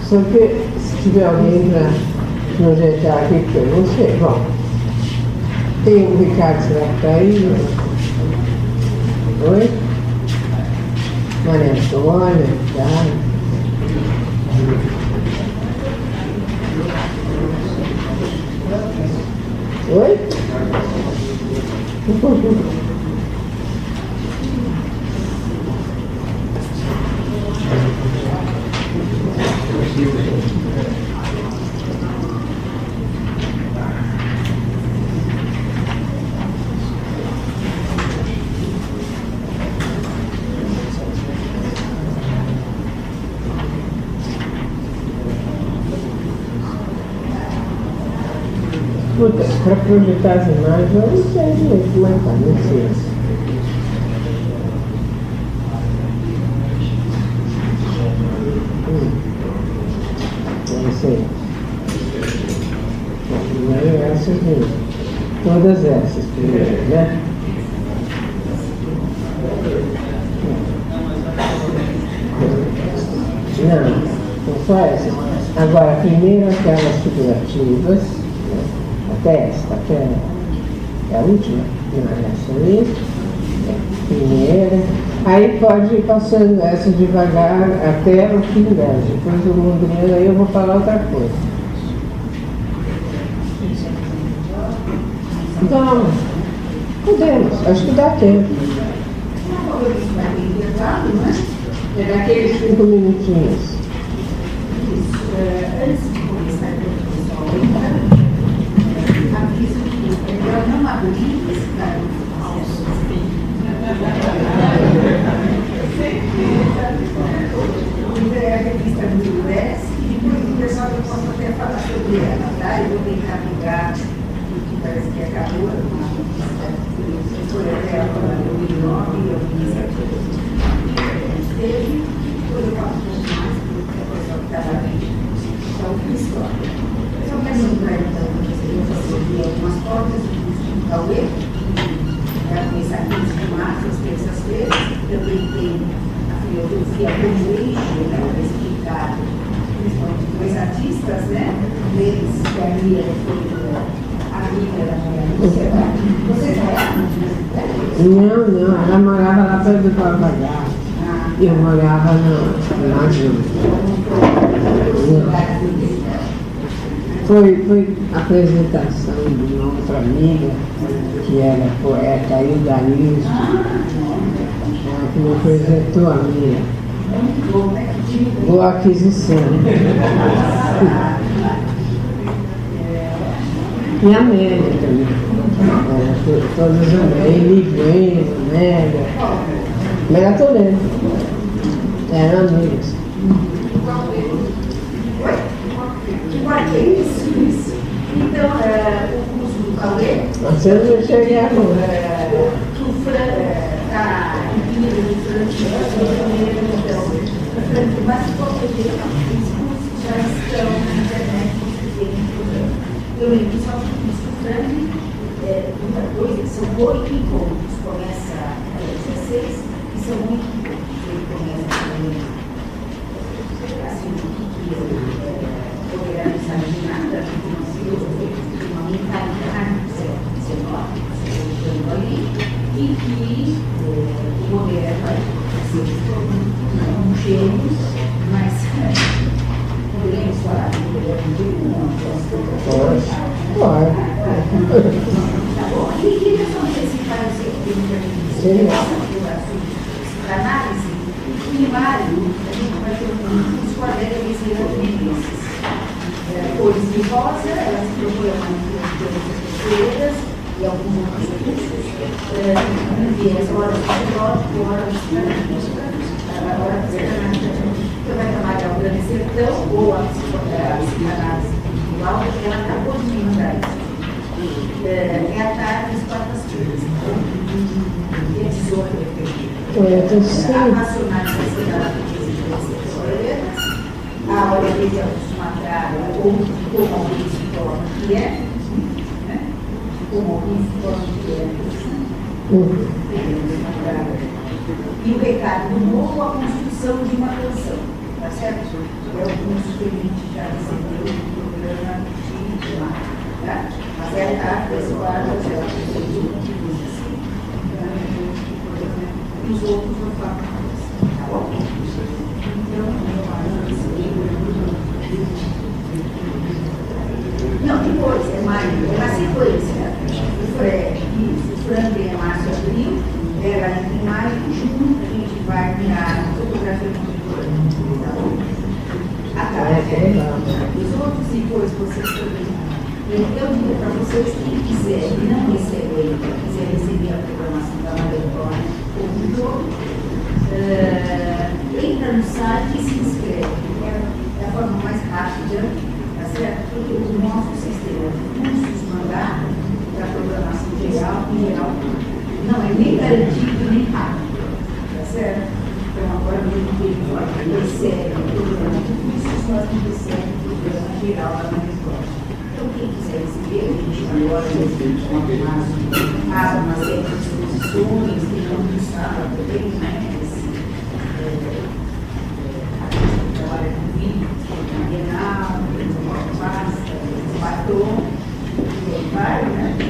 Só que se tiver alguém para projetar aqui para você, bom, tem o Ricardo, será que está aí? Oi? Maria Antônia, tá? Oi? Puta, para projetar as imagens, eu não sei direito como é que tá, não sei. Não sei. Primeiro essas mesmo. Todas essas primeiro, né? Não só essas. Agora, primeiro aquelas figurativas. Até esta, que é a última, essa ali, primeira. Aí pode ir passando essa devagar até o fim dela. Depois do Londrina, aí eu vou falar outra coisa. Então, podemos, acho que dá tempo. É daqueles 5 minutinhos. Antes de começar a eu não abri esse cara falso. É a revista do UBS e depois o pessoal eu posso até falar sobre ela, tá? Eu vou tentar ligar o que parece que acabou, uma revista que foi até a 2009 e eu fiz aqui. Teve, depois eu falo um pouco mais, porque a pessoa que estava ali, então, que história. Só para lembrar, então, eu fazer algumas fotos do Cauê, para começar aqui de março, às terças-feiras. Também tem a filosofia como eixo, né, para explicar, principalmente dois artistas, né? Um deles, que a Mia foi amiga da Maria Lúcia. Você já é? Não, ela morava lá perto do Papagaio. Eu morava na Júlia. Foi apresentação de uma outra amiga, que era poeta, a Hilda Liz, ela que me apresentou a minha. Boa aquisição. E a Média também. Todas amei, Liguena, Média. Mega Toledo. Eram amigas. Isso. Então, o curso do Cauê. Você não cheguei agora. O Fran está em nível de francês, então, mas qualquer tempo, os cursos já estão na internet, eu lembro só que o Fran, muita coisa, são 8 encontros, começa às 16 e são 8 encontros, ele começa assim, o que poderá não saber de nada, porque nós temos uma mentalidade ali, e que o moderno vai ser um gênio, mas poderíamos falar do moderno de Pode. Tá bom? E que são os principais para análise? O primário, a gente vai ter uns quadrinhos desses. Cores de rosa, ela se procura mais de terças-feiras e alguns outros cursos. E as horas de lógico, horas agora você vai trabalhar o Grande Sertão ou a psicanálise individual, porque ela acabou de me mandar isso. É à tarde, às quartas-feiras. Dia 18 de fevereiro. A racionalização da pesquisa a hora de mostrar como alguém se torna que é, né? Como alguém se torna que é. E o recado do novo, a construção de uma canção. tá certo? É o curso que a gente já recebeu do programa de lá, tá? Mas é a pessoal, os outros não falam mais, tá bom? Então, não, depois, é maio, é uma sequência. O frango é março, abril, ela entra em maio, junho, a gente vai virar fotografia contemporânea. Tá bom? Os outros, depois, vocês também. Eu digo para vocês, quem quiser e não receber, quiser receber a programação da maratona ou do todo, entra no site e se inscreve. É a forma mais rápida, tá certo? Porque o nosso sistema de cursos mandar para a programação geral, em geral, não é nem garantido nem rápido, tá certo? Então agora mesmo que ele recebe o programa de cursos, nós não recebemos o programa geral lá na escola. Então, quem quiser receber, a gente agora faz uma série de exposições que não estava também, né? Trabalha com vídeo, com Bienal, com pasta, com batom, e vai, né? E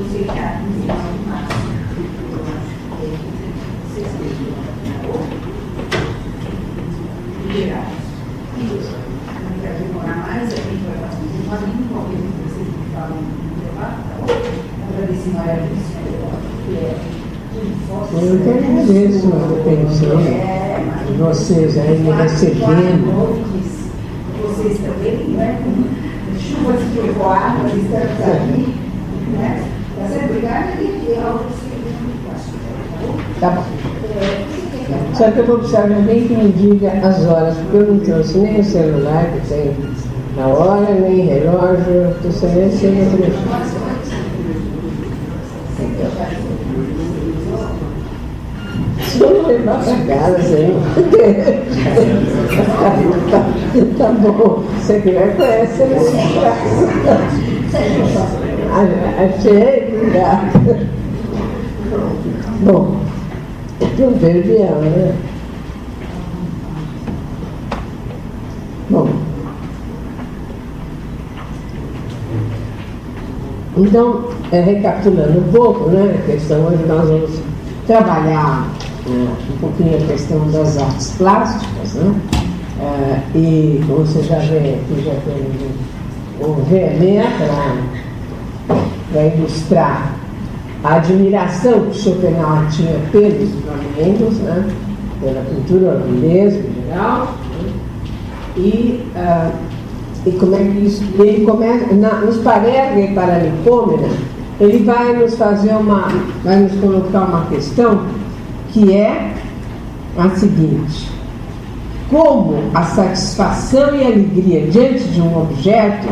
você já no final de março, eu acho que é 16 de liberar. Não quero demorar mais, a gente vai passar um pouquinho, qualquer coisa que vocês me falam no debate, tá bom? Agradecendo a ela, que é eu que agradeço a atenção de vocês aí me recebendo. Vocês também, né? Chuvas de trovoada, estamos aqui, né? Tá certo? Obrigada e algo Tá bom. Só que eu vou precisar de alguém que me diga as horas, porque eu não trouxe nem o celular, que tem a hora, nem relógio, eu estou sem esse telefone. Se eu não levar para casa, você não. Tá bom, você que vai conhecer, né? Achei, obrigada. Bom, eu perdi ela, né? Bom. Então, recapitulando um pouco, né, a questão, hoje nós vamos trabalhar um pouquinho a questão das artes plásticas, né? E como você já vê aqui, já tem um VME para ilustrar a admiração que Schopenhauer tinha pelos monumentos, né? Pela cultura holandesa em geral, né? E como é que isso, ele começa, nos Parerga e Paralipômena, ele vai nos fazer vai nos colocar uma questão que é a seguinte: como a satisfação e a alegria diante de um objeto,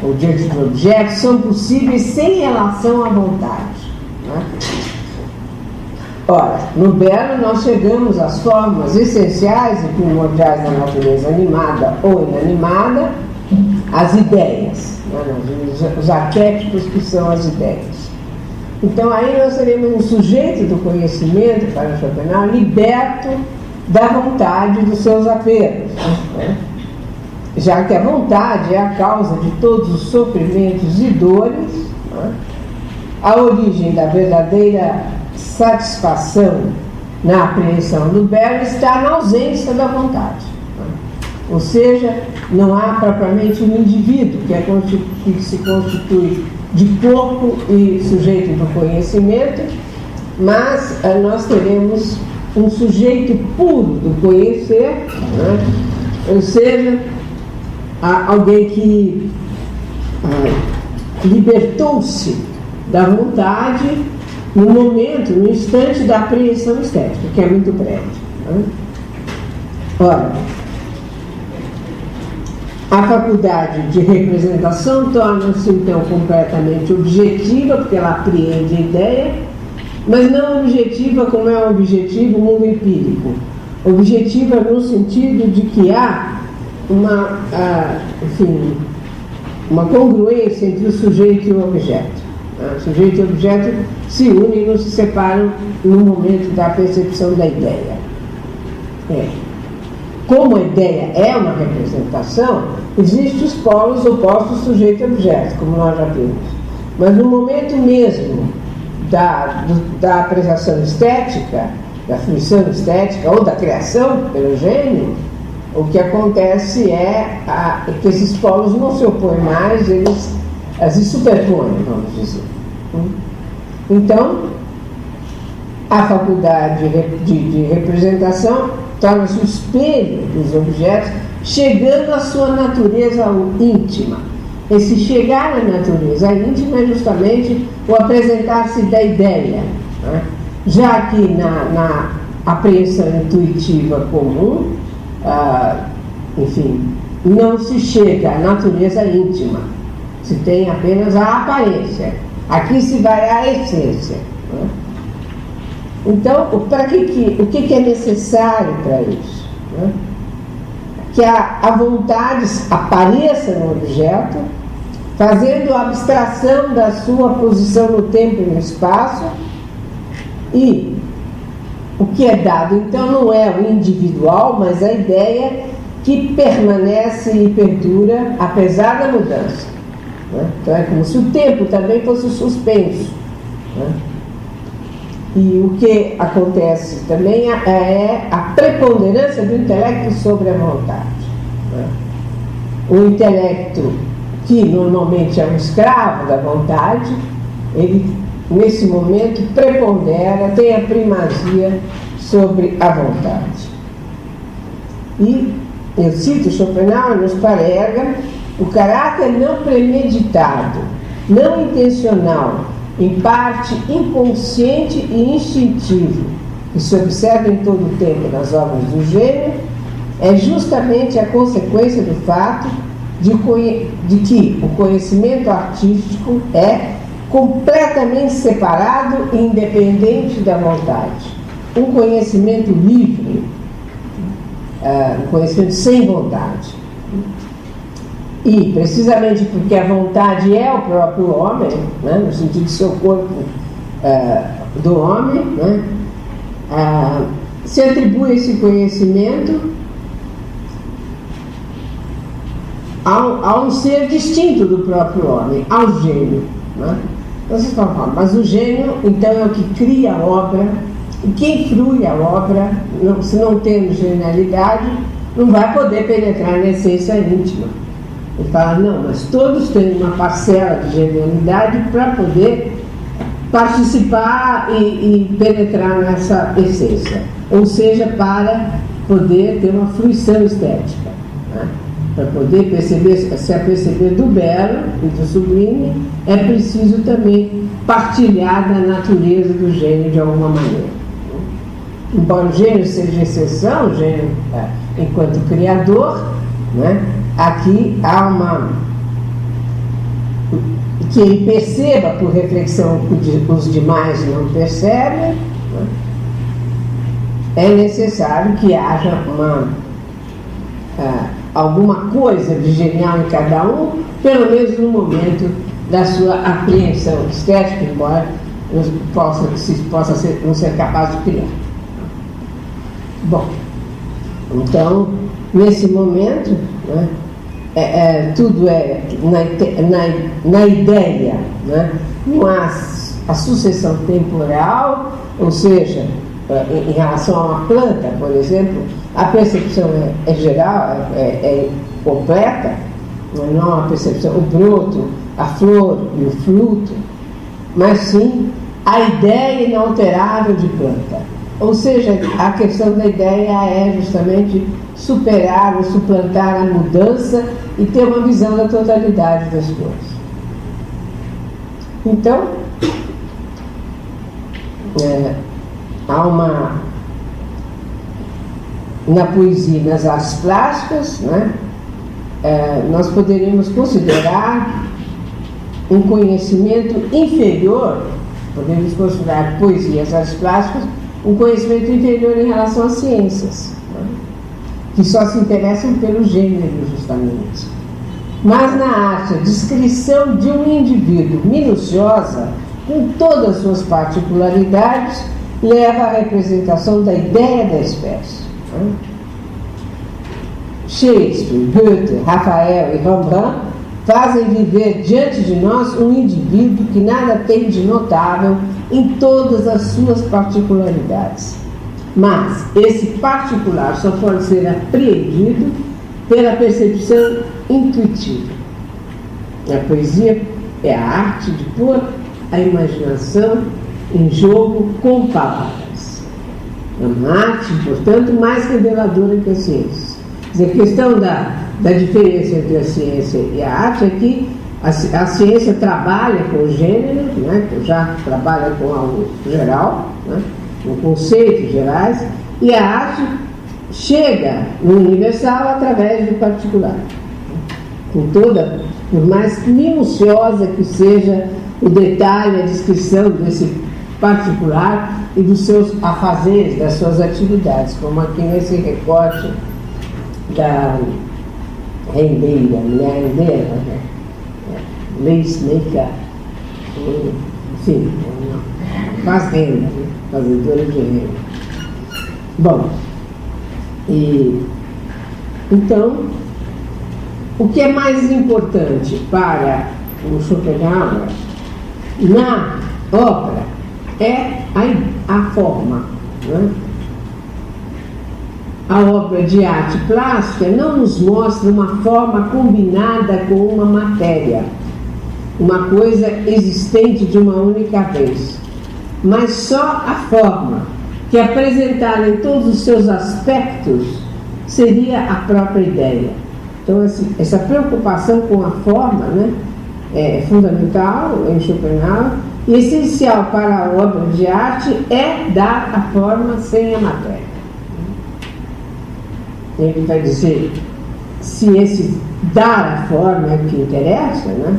ou diante de um objeto, são possíveis sem relação à vontade, né? Ora, no Belo nós chegamos às formas essenciais e primordiais da natureza animada ou inanimada, as ideias, né? Os arquétipos que são as ideias. Então aí nós teremos um sujeito do conhecimento, para Schopenhauer, liberto da vontade dos seus apelos, né? Já que a vontade é a causa de todos os sofrimentos e dores, né? A origem da verdadeira satisfação na apreensão do Belo está na ausência da vontade, né? Ou seja, não há propriamente um indivíduo que se constitui de corpo e sujeito do conhecimento, mas nós teremos um sujeito puro do conhecer, né? Ou seja, alguém que libertou-se da vontade no momento, no instante da apreensão estética, que é muito breve, né? Ora, a faculdade de representação torna-se então completamente objetiva, porque ela apreende a ideia, mas não objetiva como é o objetivo o mundo empírico. Objetiva no sentido de que há uma congruência entre o sujeito e o objeto. O sujeito e o objeto se unem e não se separam no momento da percepção da ideia. como a ideia é uma representação, existem os polos opostos sujeito e objeto, como nós já vimos. Mas no momento mesmo da apreciação estética, da fruição estética ou da criação pelo gênio, o que acontece é que esses polos não se opõem mais, eles se superpõem, vamos dizer. Então, a faculdade de representação torna-se o espelho dos objetos, chegando à sua natureza íntima. Esse chegar à natureza íntima é justamente o apresentar-se da ideia, né? Já que na apreensão intuitiva comum, enfim, não se chega à natureza íntima, se tem apenas a aparência. Aqui se vai à essência, né? Então, o que é necessário para isso? Né? Que a vontade apareça no objeto, fazendo a abstração da sua posição no tempo e no espaço, e o que é dado, então, não é o individual, mas a ideia que permanece e perdura apesar da mudança. Né? Então, é como se o tempo também fosse suspenso. Né? E o que acontece também é a preponderância do intelecto sobre a vontade. Né? O intelecto, que normalmente é um escravo da vontade, ele, nesse momento, prepondera, tem a primazia sobre a vontade. E, eu cito Schopenhauer, nos parega o caráter não premeditado, não intencional, em parte inconsciente e instintivo, que se observa em todo o tempo nas obras do gênio, é justamente a consequência do fato de que o conhecimento artístico é completamente separado e independente da vontade. Um conhecimento livre, um conhecimento sem vontade. E, precisamente porque a vontade é o próprio homem, né, no sentido de ser o corpo do homem, né, se atribui esse conhecimento a um ser distinto do próprio homem, ao gênio. Né? Então, vocês falam, mas o gênio, então, é o que cria a obra, e quem frui a obra, se não tem genialidade, não vai poder penetrar na essência íntima. Ele fala, não, mas todos têm uma parcela de genialidade para poder participar e penetrar nessa essência. Ou seja, para poder ter uma fruição estética. Né? Para poder se aperceber do belo e do sublime, é preciso também partilhar da natureza do gênio de alguma maneira. Embora o gênio seja exceção, o gênio enquanto criador, né? Aqui há que ele perceba por reflexão que os demais não percebem, né? É necessário que haja alguma coisa de genial em cada um, pelo menos no momento da sua apreensão estética, embora não ser capaz de criar. Bom, então, nesse momento, né, tudo é na ideia, né? Não há a sucessão temporal, ou seja, em relação a uma planta, por exemplo, a percepção é geral, é completa, não há uma percepção, o broto, a flor e o fruto, mas sim a ideia inalterável de planta. Ou seja, a questão da ideia é justamente superar ou suplantar a mudança e ter uma visão da totalidade das coisas. Então, há na poesia, nas artes plásticas, né, nós poderíamos considerar um conhecimento inferior, podemos considerar poesia e as artes plásticas um conhecimento inferior em relação às ciências, né, que só se interessam pelo gênero, justamente. Mas na arte, a descrição de um indivíduo minuciosa, com todas as suas particularidades, leva à representação da ideia da espécie. Né? Shakespeare, Goethe, Rafael e Rembrandt fazem viver diante de nós um indivíduo que nada tem de notável em todas as suas particularidades. Mas esse particular só pode ser apreendido pela percepção intuitiva. A poesia é a arte de pôr a imaginação em jogo com palavras. É uma arte, portanto, mais reveladora que a ciência. A questão da diferença entre a ciência e a arte é que a ciência trabalha com o gênero, né, já trabalha com algo geral, né, com conceitos gerais, e a arte chega no universal através do particular. Por mais minuciosa que seja o detalhe, a descrição desse particular e dos seus afazeres, das suas atividades, como aqui nesse recorte da rendeira, mulher rendeira, né? Lace maker, enfim, faz renda, né? Fazedora de renda. Bom, então, o que é mais importante para o Schopenhauer na obra é a forma, né? A obra de arte plástica não nos mostra uma forma combinada com uma matéria, uma coisa existente de uma única vez, mas só a forma, que apresentada em todos os seus aspectos seria a própria ideia. Então, essa preocupação com a forma, né, é fundamental em Schopenhauer, e essencial para a obra de arte é dar a forma sem a matéria. Ele vai dizer, se esse dar a forma é o que interessa, né,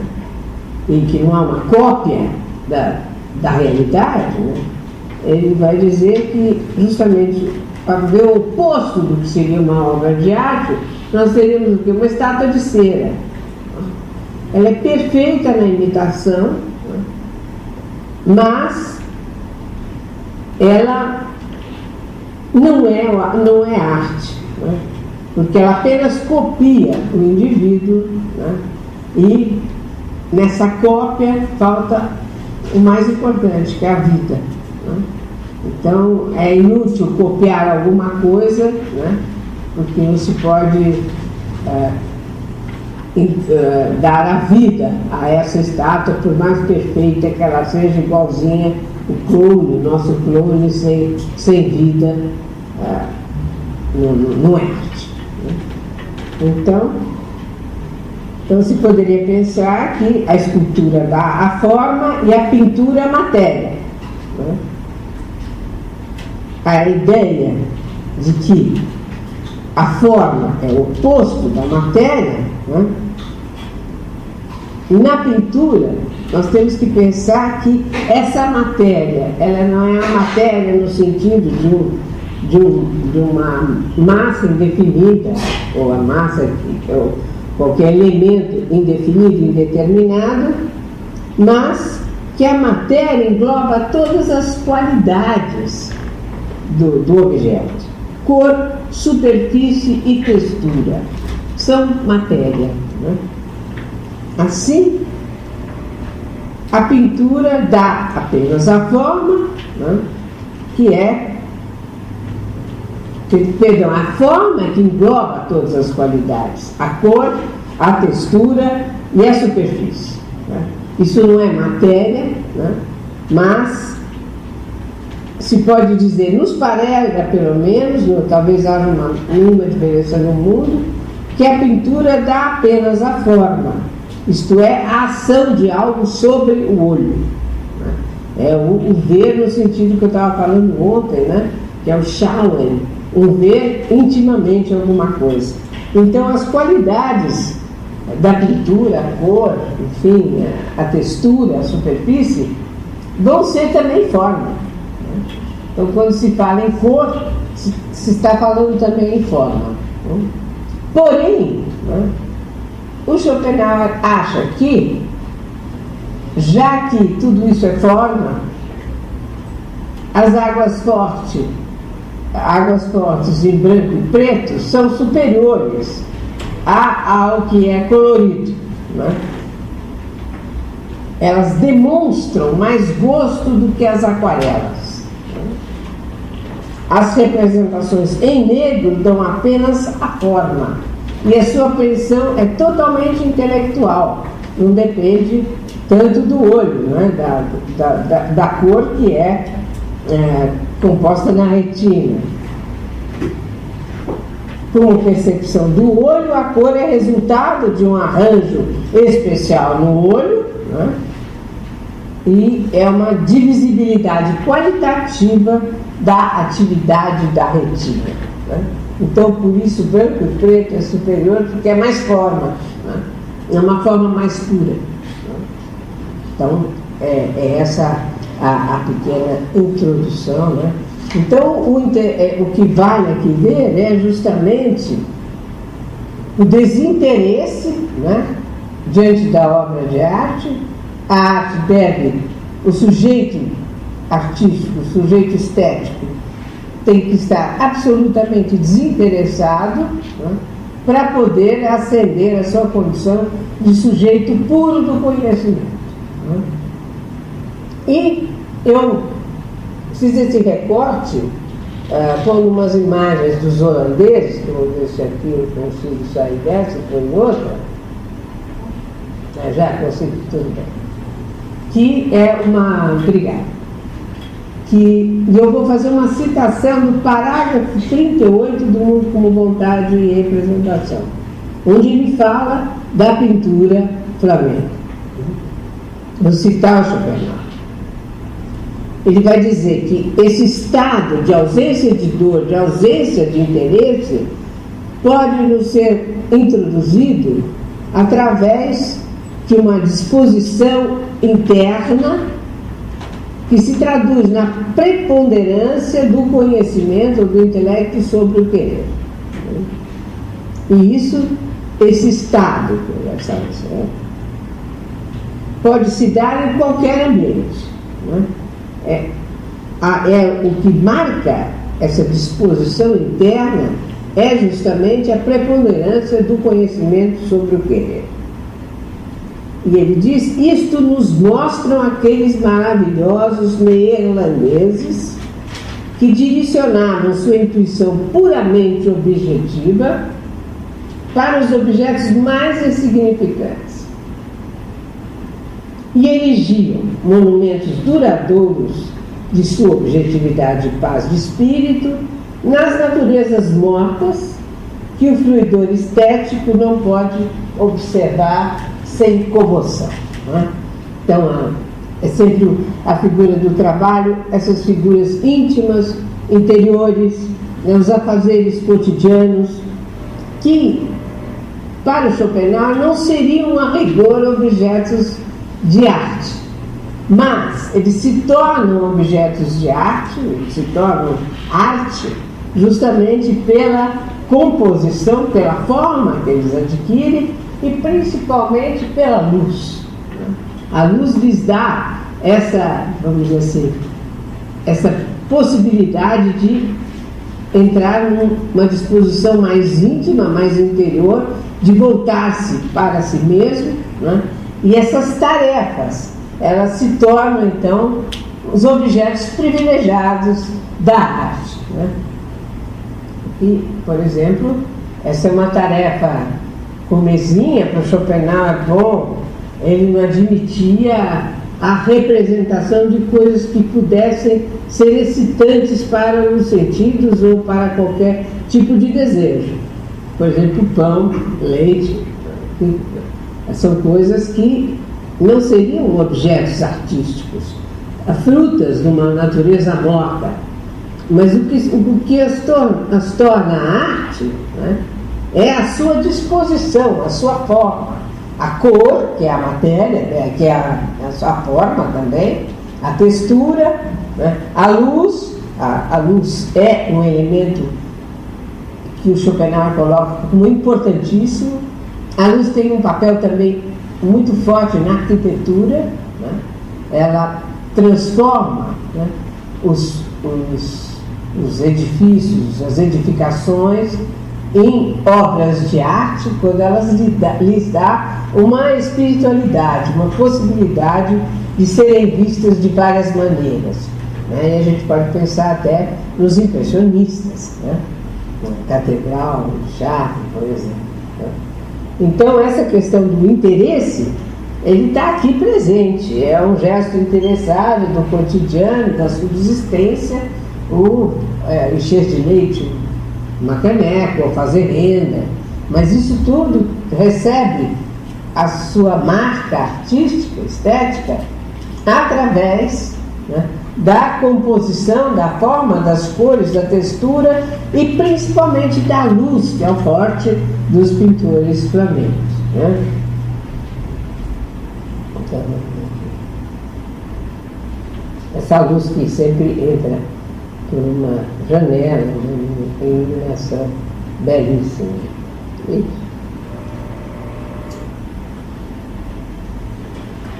e que não há uma cópia da realidade, né, ele vai dizer que, justamente, para ver o oposto do que seria uma obra de arte, nós teríamos o quê? Uma estátua de cera. Ela é perfeita na imitação, né, mas ela não é arte, né, porque ela apenas copia o indivíduo, né, e nessa cópia falta o mais importante, que é a vida, né? Então é inútil copiar alguma coisa, né, porque não se pode dar a vida a essa estátua, por mais perfeita que ela seja, igualzinha o clone, nosso clone sem vida, não é arte, né? Então se poderia pensar que a escultura dá a forma e a pintura a matéria, né? A ideia de que a forma é o oposto da matéria, né? Na pintura nós temos que pensar que essa matéria, ela não é a matéria no sentido de uma massa indefinida, ou a massa, ou qualquer elemento indefinido, indeterminado, mas que a matéria engloba todas as qualidades do objeto. Cor, superfície e textura são matéria, né? Assim, a pintura dá apenas a forma, né, a forma que engloba todas as qualidades, a cor, a textura e a superfície, né? Isso não é matéria, né, mas se pode dizer, nos parece, pelo menos, talvez haja uma diferença no mundo, que a pintura dá apenas a forma, isto é, a ação de algo sobre o olho, né? É o ver no sentido que eu estava falando ontem, né, que é o schauen, o ver intimamente alguma coisa. Então as qualidades da pintura, a cor, enfim, a textura, a superfície, vão ser também forma, né? Então quando se fala em cor, se está falando também em forma, né? Porém, né, o Schopenhauer acha que, já que tudo isso é forma, as águas fortes águas fortes em branco e preto são superiores ao que é colorido, né? Elas demonstram mais gosto do que as aquarelas. As representações em negro dão apenas a forma, e a sua apreensão é totalmente intelectual, não depende tanto do olho, né? da cor que é composta na retina. Como percepção do olho, a cor é resultado de um arranjo especial no olho, né? E é uma divisibilidade qualitativa da atividade da retina, né? Então, por isso, branco e preto é superior, porque é mais forma, né? É uma forma mais pura, né? Então, é essa a pequena introdução, né? Então, o que vale aqui ver é justamente o desinteresse, né, diante da obra de arte. A arte deve, o sujeito artístico, o sujeito estético, tem que estar absolutamente desinteressado, né, para poder ascender a sua condição de sujeito puro do conhecimento, né? E eu fiz esse recorte com umas imagens dos holandeses, que eu vou ver se aqui eu consigo sair dessa e pôr em outra. Já consigo, tudo bem. Que é uma... Obrigada. E eu vou fazer uma citação do parágrafo 38 do Mundo como Vontade e Representação, onde ele fala da pintura flamenca. Vou citar o Schopenhauer. Ele vai dizer que esse estado de ausência de dor, de ausência de interesse, pode nos ser introduzido através de uma disposição interna que se traduz na preponderância do conhecimento do intelecto sobre o querer. E esse estado, pode se dar em qualquer ambiente, né? O que marca essa disposição interna é justamente a preponderância do conhecimento sobre o querer. E ele diz: isto nos mostram aqueles maravilhosos neerlandeses que direcionavam sua intuição puramente objetiva para os objetos mais insignificantes e erigiam monumentos duradouros de sua objetividade e paz de espírito nas naturezas mortas que o fruidor estético não pode observar sem comoção, né? Então, é sempre a figura do trabalho, essas figuras íntimas, interiores, né, os afazeres cotidianos, que, para o Schopenhauer, não seriam a rigor objetos de arte, mas eles se tornam objetos de arte, se tornam arte, justamente pela composição, pela forma que eles adquirem e principalmente pela luz. A luz lhes dá essa, vamos dizer assim, essa possibilidade de entrar numa disposição mais íntima, mais interior, de voltar-se para si mesmo, né? E essas tarefas, elas se tornam, então, os objetos privilegiados da arte, né? E, por exemplo, essa é uma tarefa comezinha para o Schopenhauer. Bom, ele não admitia a representação de coisas que pudessem ser excitantes para os sentidos ou para qualquer tipo de desejo. Por exemplo, pão, leite, são coisas que não seriam objetos artísticos, frutas de uma natureza morta. Mas o que as torna arte, né, é a sua disposição, a sua forma. A cor, que é a matéria, que é a sua forma também, a textura, né, a luz. A luz é um elemento que o Schopenhauer coloca como importantíssimo. A luz tem um papel também muito forte na arquitetura, né? Ela transforma, né, os edifícios, as edificações em obras de arte, quando elas lhes dá uma espiritualidade, uma possibilidade de serem vistas de várias maneiras, né? E a gente pode pensar até nos impressionistas, né? Na Catedral de Chartres, por exemplo, né? Então, essa questão do interesse, ele está aqui presente, é um gesto interessado do cotidiano, da subsistência, encher de leite uma caneca, ou fazer renda, mas isso tudo recebe a sua marca artística, estética, através, né, da composição, da forma, das cores, da textura e principalmente da luz, que é o forte dos pintores flamencos, né? Então, essa luz que sempre entra por uma janela, uma iluminação belíssima. Isso.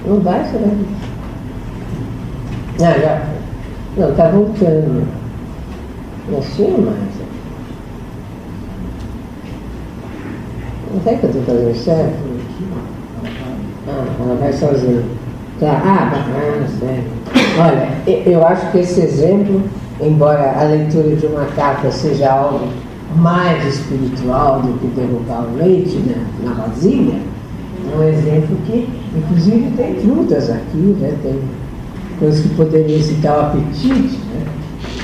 Não vai, será? Ah, já. Não, está voltando. Não tinha mais. Não sei que eu estou fazendo certo. Ah, ela vai sozinha. Tá. Certo. Olha, eu acho que esse exemplo, embora a leitura de uma carta seja algo mais espiritual do que derrubar o leite na vasilha, é um exemplo que, inclusive, tem frutas aqui, né? Tem coisas que poderiam citar o apetite, né?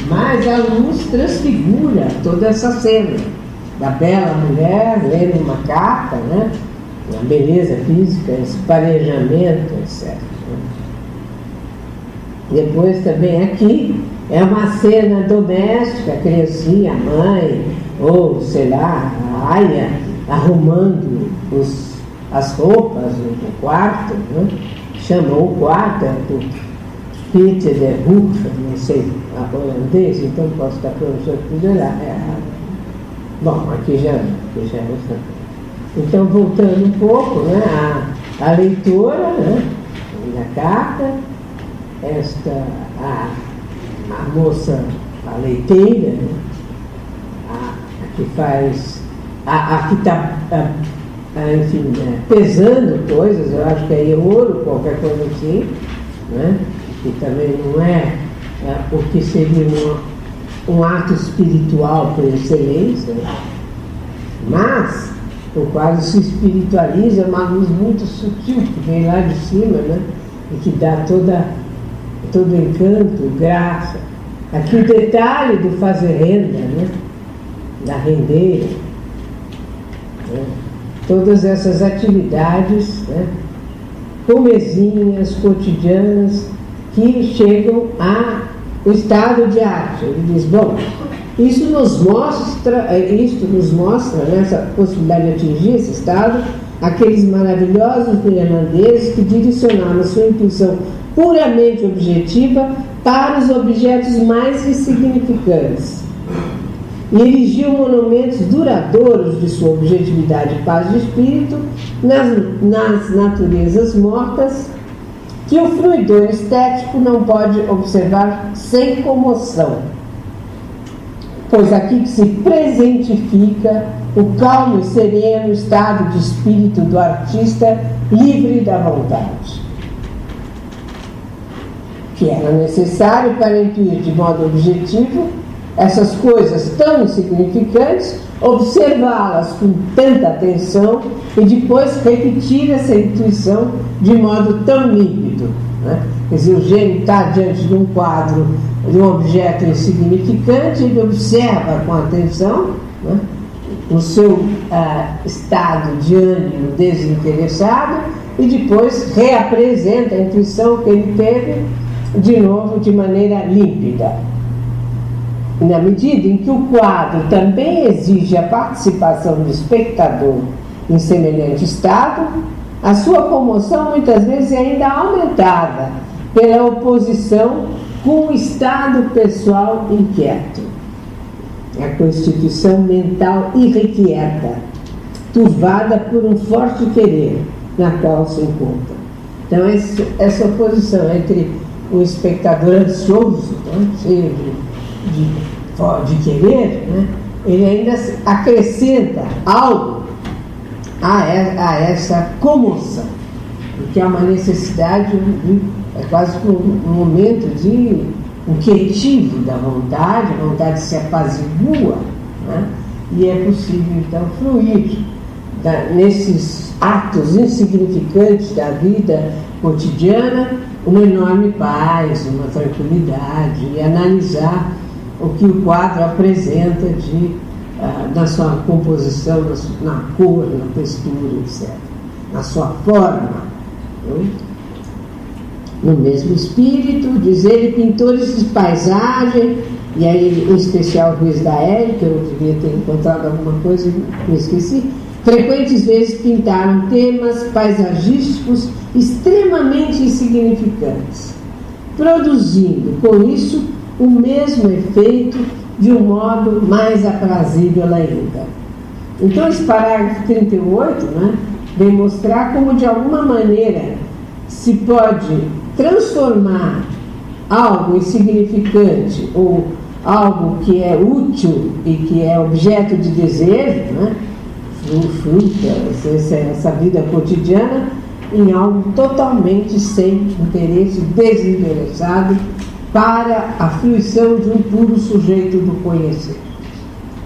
Mas a luz transfigura toda essa cena da bela mulher lendo uma carta, né? A beleza física, esse parejamento, etc. Depois também aqui é uma cena doméstica, a criancinha, a mãe, ou sei lá, a aia arrumando as roupas no quarto, né? Chamou o quarto por Peter de Hoek, não sei, a holandês, então posso estar pronunciando tudo errado. Bom, aqui já é. Então, voltando um pouco, né, a leitora, né, da carta, a moça, a leiteira, né, a que faz, a que está, enfim, pesando coisas, eu acho que é ouro, qualquer coisa assim, né, que também não é o que seria um ato espiritual por excelência, né, mas o quadro se espiritualiza, é uma luz muito sutil que vem lá de cima, né, e que dá todo encanto, graça. Aqui o detalhe do fazer renda, né, da rendeira, né, todas essas atividades, né, comezinhas, cotidianas, que chegam ao estado de arte. Ele diz, bom, isto nos mostra, nessa possibilidade de atingir esse estado, aqueles maravilhosos irlandeses que direcionaram a sua intuição puramente objetiva para os objetos mais insignificantes e erigiu monumentos duradouros de sua objetividade e paz de espírito nas naturezas mortas que o fruidor estético não pode observar sem comoção, pois aqui que se presentifica o calmo e sereno estado de espírito do artista livre da vontade, que era necessário para intuir de modo objetivo essas coisas tão insignificantes, observá-las com tanta atenção e depois repetir essa intuição de modo tão límpido, né? Quer dizer, o gênio está diante de um quadro, de um objeto insignificante, ele observa com atenção, né, o seu estado de ânimo desinteressado e depois reapresenta a intuição que ele teve de novo de maneira límpida. E na medida em que o quadro também exige a participação do espectador em semelhante estado, a sua comoção muitas vezes é ainda aumentada pela oposição com o estado pessoal inquieto. A constituição mental irrequieta, turvada por um forte querer na qual se encontra. Então, essa oposição entre o espectador ansioso, né, cheio de de querer, né, ele ainda acrescenta algo a essa comoção, porque é uma necessidade, é quase um momento de um quietive da vontade, a vontade se apazigua, né, e é possível então fluir nesses atos insignificantes da vida cotidiana uma enorme paz, uma tranquilidade, e analisar o que o quadro apresenta na sua composição, na cor, na textura, etc., na sua forma. No mesmo espírito, diz ele, pintores de paisagem, e aí em especial Ruiz da Hélio, que eu devia ter encontrado alguma coisa e me esqueci, frequentes vezes pintaram temas paisagísticos extremamente insignificantes, produzindo com isso o mesmo efeito de um modo mais aprazível ainda. Então esse parágrafo 38, né, vem mostrar como de alguma maneira se pode transformar algo insignificante ou algo que é útil e que é objeto de desejo, né, fruta, essa vida cotidiana, em algo totalmente sem interesse, desinteressado para a fruição de um puro sujeito do conhecer,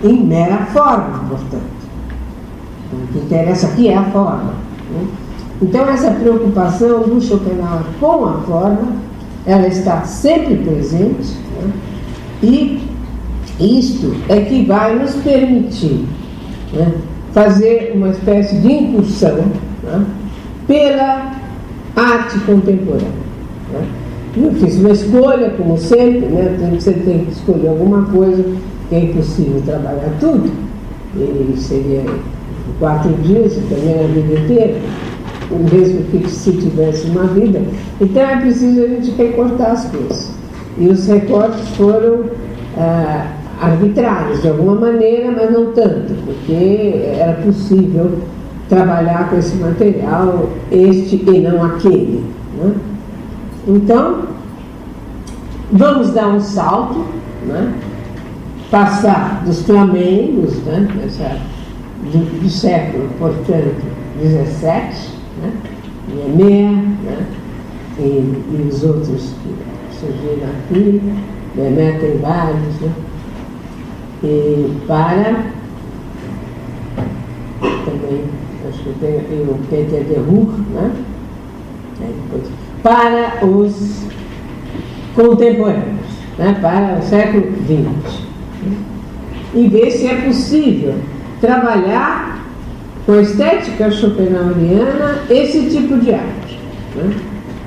em mera forma, portanto. O que interessa aqui é a forma, né? Então essa preocupação do Schopenhauer com a forma, ela está sempre presente, né? E isto é que vai nos permitir, né, fazer uma espécie de incursão, né, pela arte contemporânea, né? Eu fiz uma escolha, como sempre, né? Você tem que escolher alguma coisa, que é impossível trabalhar tudo, e seria 4 dias, e também a vida inteira, mesmo que se tivesse uma vida. Então é preciso a gente recortar as coisas. E os recortes foram arbitrários, de alguma maneira, mas não tanto, porque era possível trabalhar com esse material, este e não aquele, né? Então, vamos dar um salto, né? Passar dos flamengos, né? Do século, portanto, 17, né? Niemeyer, né? E os outros que surgiram aqui, Niemeyer tem vários, né? E para também, acho que tem o Peter de Hoek, né? Para os contemporâneos, né? Para o século XX, e ver se é possível trabalhar com a estética schopenhaueriana esse tipo de arte, né?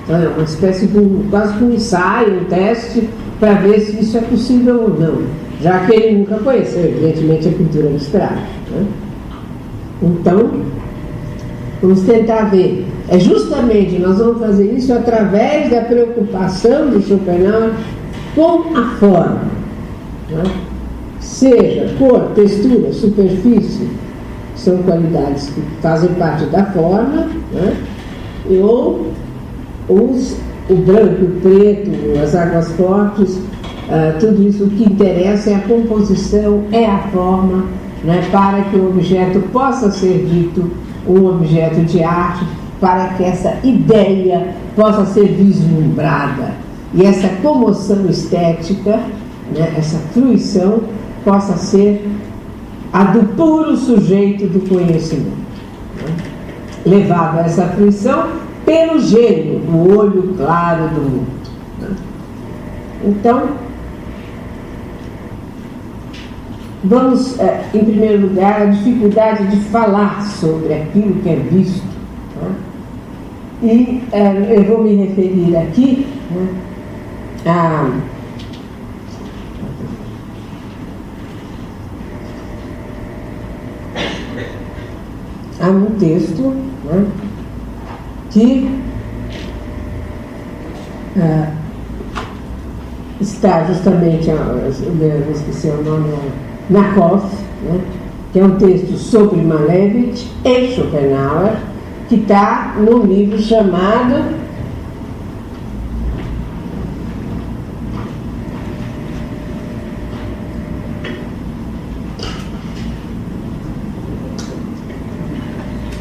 Então é uma espécie de quase que um ensaio, um teste para ver se isso é possível ou não, já que ele nunca conheceu, evidentemente, a pintura abstrata, né? Então, vamos tentar ver. É justamente, nós vamos fazer isso através da preocupação de Schopenhauer com a forma, né? Seja cor, textura, superfície, são qualidades que fazem parte da forma, né? Ou o branco, o preto, as águas fortes, tudo isso, o que interessa é a composição, é a forma, né? Para que o objeto possa ser dito um objeto de arte, para que essa ideia possa ser vislumbrada e essa comoção estética, né, essa fruição, possa ser a do puro sujeito do conhecimento, né? Levado a essa fruição pelo gênio, o olho claro do mundo, né? Então, vamos, em primeiro lugar, a dificuldade de falar sobre aquilo que é visto, né? E eu vou me referir aqui, né, a um texto, né, que está justamente, eu esqueci o nome, Nakov, né, que é um texto sobre Malevich e Schopenhauer, que está num livro chamado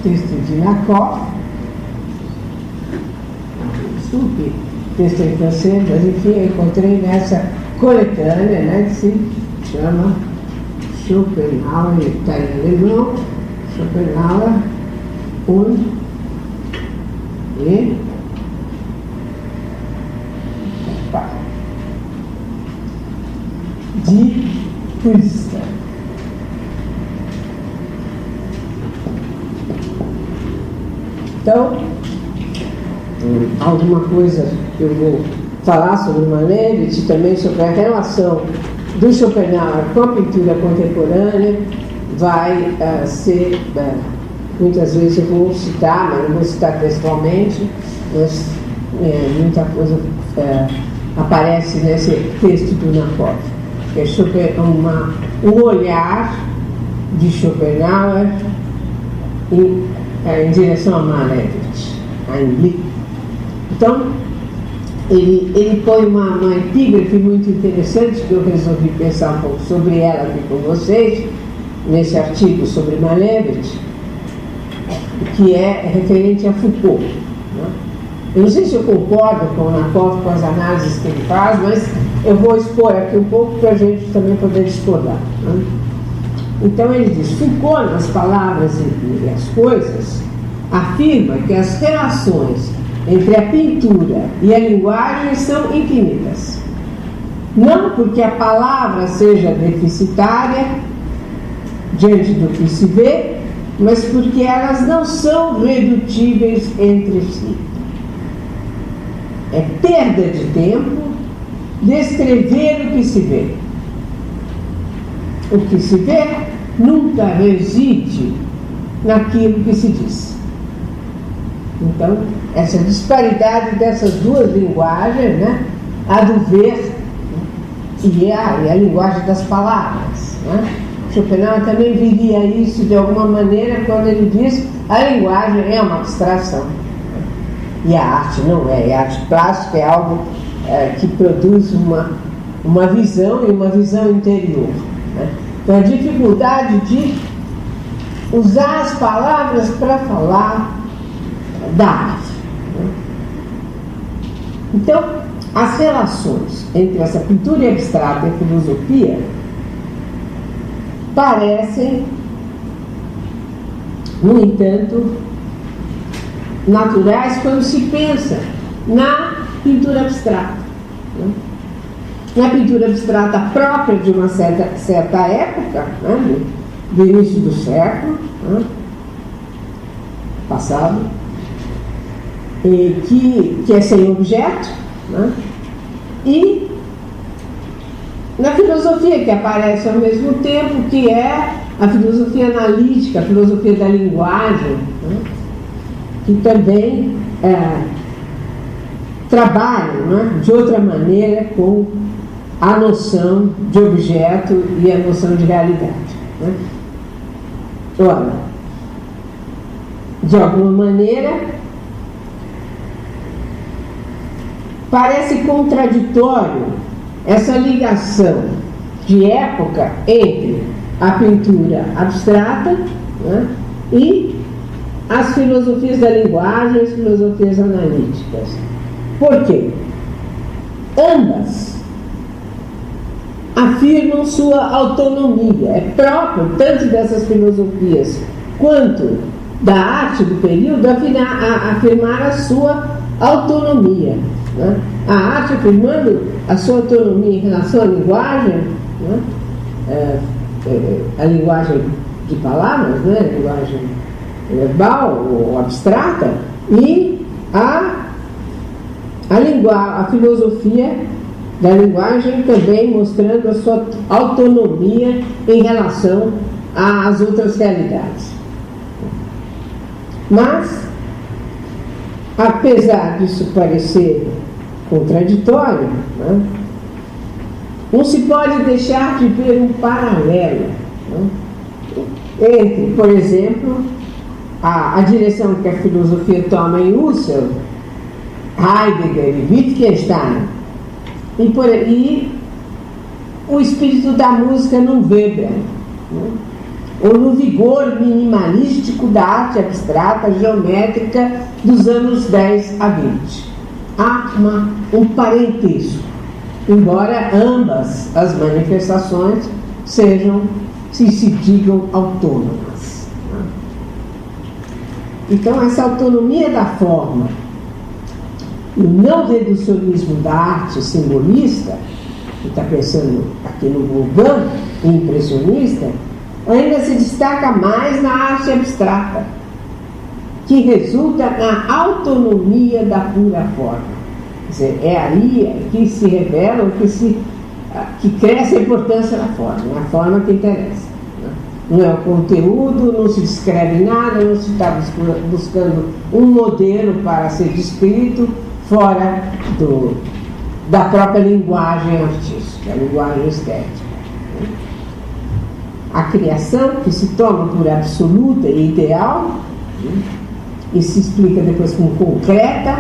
texto de Nabokov, desculpe, texto em francês, mas enfim, eu encontrei nessa coletânea, né, que se chama Schopenhauer, está em alemão, Schopenhauer e de Priester. Então, alguma coisa que eu vou falar sobre Malevich e também sobre a relação do Schopenhauer com a pintura contemporânea vai ser, muitas vezes eu vou citar, mas não vou citar textualmente, mas muita coisa aparece nesse texto do Nabokov, que é um olhar de Schopenhauer em direção a Malevich, a English. Então, ele põe uma epígrafe muito interessante que eu resolvi pensar um pouco sobre ela aqui com vocês, nesse artigo sobre Malevich, que é referente a Foucault. Né? Eu não sei se eu concordo com o Nabokov, com as análises que ele faz, mas eu vou expor aqui um pouco para a gente também poder discordar. Né? Então ele diz: Foucault, nas palavras e as coisas, afirma que as relações entre a pintura e a linguagem são infinitas. Não porque a palavra seja deficitária diante do que se vê, mas porque elas não são redutíveis entre si. É perda de tempo descrever o que se vê. O que se vê nunca reside naquilo que se diz. Então, essa disparidade dessas duas linguagens, né? A do ver e a linguagem das palavras. Né? Schopenhauer também viria isso de alguma maneira quando ele diz a linguagem é uma abstração. E a arte não é. E a arte plástica é algo que produz uma visão e uma visão interior. Né? Então, a dificuldade de usar as palavras para falar da arte. Né? Então, as relações entre essa pintura abstrata e a filosofia parecem, no entanto, naturais quando se pensa na pintura abstrata. Né? Na pintura abstrata própria de uma certa época, né? Do início do século, né? Passado, que é sem objeto, né? E na filosofia, que aparece ao mesmo tempo, que é a filosofia analítica, a filosofia da linguagem, né? Que também trabalha, né? De outra maneira com a noção de objeto e a noção de realidade. Né? Ora, de alguma maneira, parece contraditório essa ligação de época entre a pintura abstrata, né, e as filosofias da linguagem, as filosofias analíticas. Por quê? Ambas afirmam sua autonomia. É próprio tanto dessas filosofias quanto da arte do período afirmar a sua autonomia. Né? A arte afirmando a sua autonomia em relação à linguagem, né? A linguagem de palavras, né? A linguagem verbal ou abstrata, e a filosofia da linguagem também mostrando a sua autonomia em relação às outras realidades. Mas, apesar disso parecer contraditório, né, não se pode deixar de ver um paralelo, né, entre, por exemplo, a direção que a filosofia toma em Husserl, Heidegger e Wittgenstein, e o espírito da música no Weber. Né? ou no vigor minimalístico da arte abstrata geométrica dos anos 10 a 20. Há um parentesco, embora ambas as manifestações se digam autônomas. Então, essa autonomia da forma, o não reducionismo da arte simbolista, que está pensando aqui no Gauguin, impressionista, ainda se destaca mais na arte abstrata, que resulta na autonomia da pura forma. Quer dizer, é aí que se revela, que cresce a importância da forma, é a forma que interessa. Não é o conteúdo, não se descreve nada, não se está buscando um modelo para ser descrito fora da própria linguagem artística, a linguagem estética. A criação, que se toma por absoluta e ideal, e se explica depois como concreta,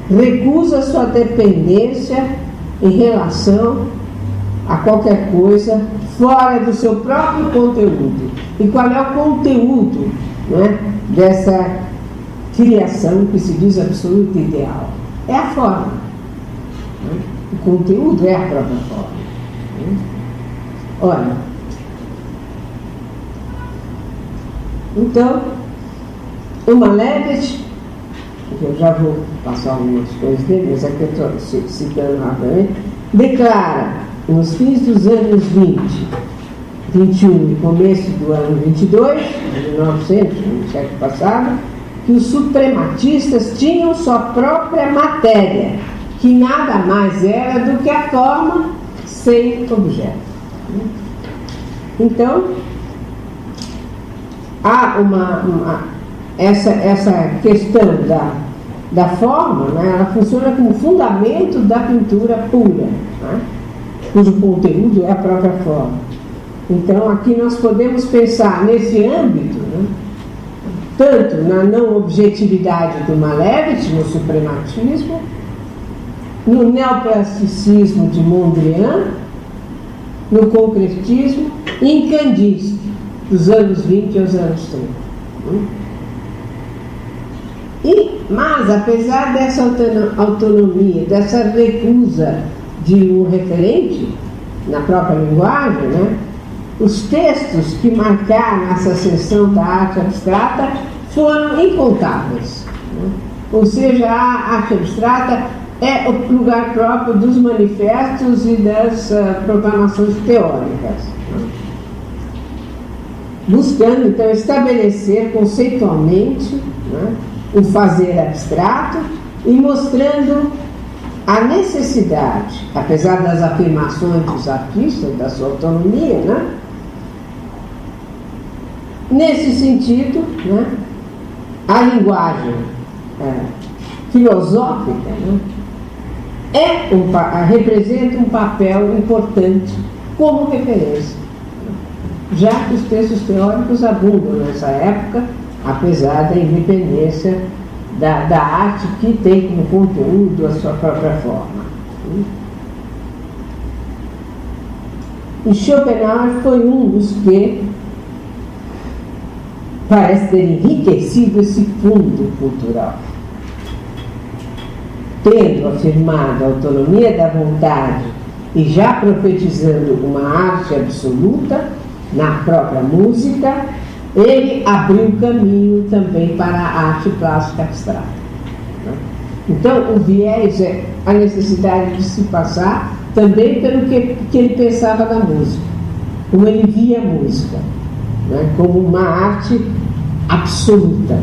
recusa sua dependência em relação a qualquer coisa fora do seu próprio conteúdo. E qual é o conteúdo dessa criação que se diz absoluta e ideal? É a forma. O conteúdo é a própria forma. Olha, então, o Malevich, eu já vou passar algumas coisas dele, mas aqui eu estou citando rapidamente, declara, nos fins dos anos 20, 21 e começo do ano 22, de 1900, no século passado, que os suprematistas tinham sua própria matéria, que nada mais era do que a forma sem objeto. Então, há essa questão da forma, ela funciona como fundamento da pintura pura, cujo conteúdo é a própria forma. Então, aqui nós podemos pensar nesse âmbito, tanto na não objetividade do Malevich, no suprematismo, no neoplasticismo de Mondrian, no concretismo e em Kandinsky, dos anos 20 aos anos 30. Mas, apesar dessa autonomia, dessa recusa de um referente na própria linguagem, os textos que marcaram essa seção da arte abstrata foram incontáveis. Ou seja, a arte abstrata é o lugar próprio dos manifestos e das proclamações teóricas, buscando então estabelecer conceitualmente o fazer abstrato e mostrando a necessidade, apesar das afirmações dos artistas, da sua autonomia, nesse sentido, a linguagem filosófica representa um papel importante como referência, já que os textos teóricos abundam nessa época, apesar da independência da arte que tem como conteúdo a sua própria forma. E Schopenhauer foi um dos que parece ter enriquecido esse fundo cultural, tendo afirmado a autonomia da vontade e já profetizando uma arte absoluta na própria música. Ele abriu caminho também para a arte plástica abstrata. Então, o viés é a necessidade de se passar também pelo que ele pensava da música, como ele via a música, como uma arte absoluta.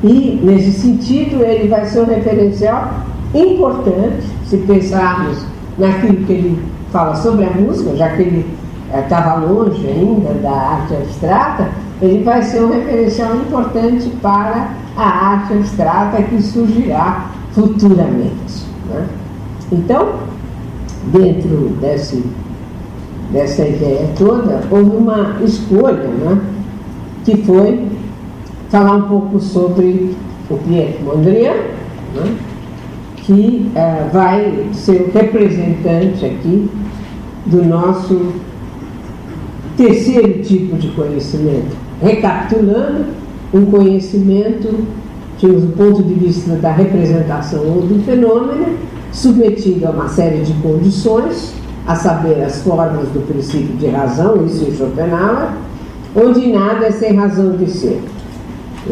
E, nesse sentido, ele vai ser um referencial importante, se pensarmos naquilo que ele fala sobre a música, já que ele estava longe ainda da arte abstrata, ele vai ser um referencial importante para a arte abstrata que surgirá futuramente. Então, dentro dessa ideia toda, houve uma escolha, que foi falar um pouco sobre o Piet Mondrian, que vai ser o representante aqui do nosso terceiro tipo de conhecimento, recapitulando, um conhecimento, tínhamos o ponto de vista da representação ou do fenômeno, submetido a uma série de condições, a saber, as formas do princípio de razão, isso em Schopenhauer, onde nada é sem razão de ser.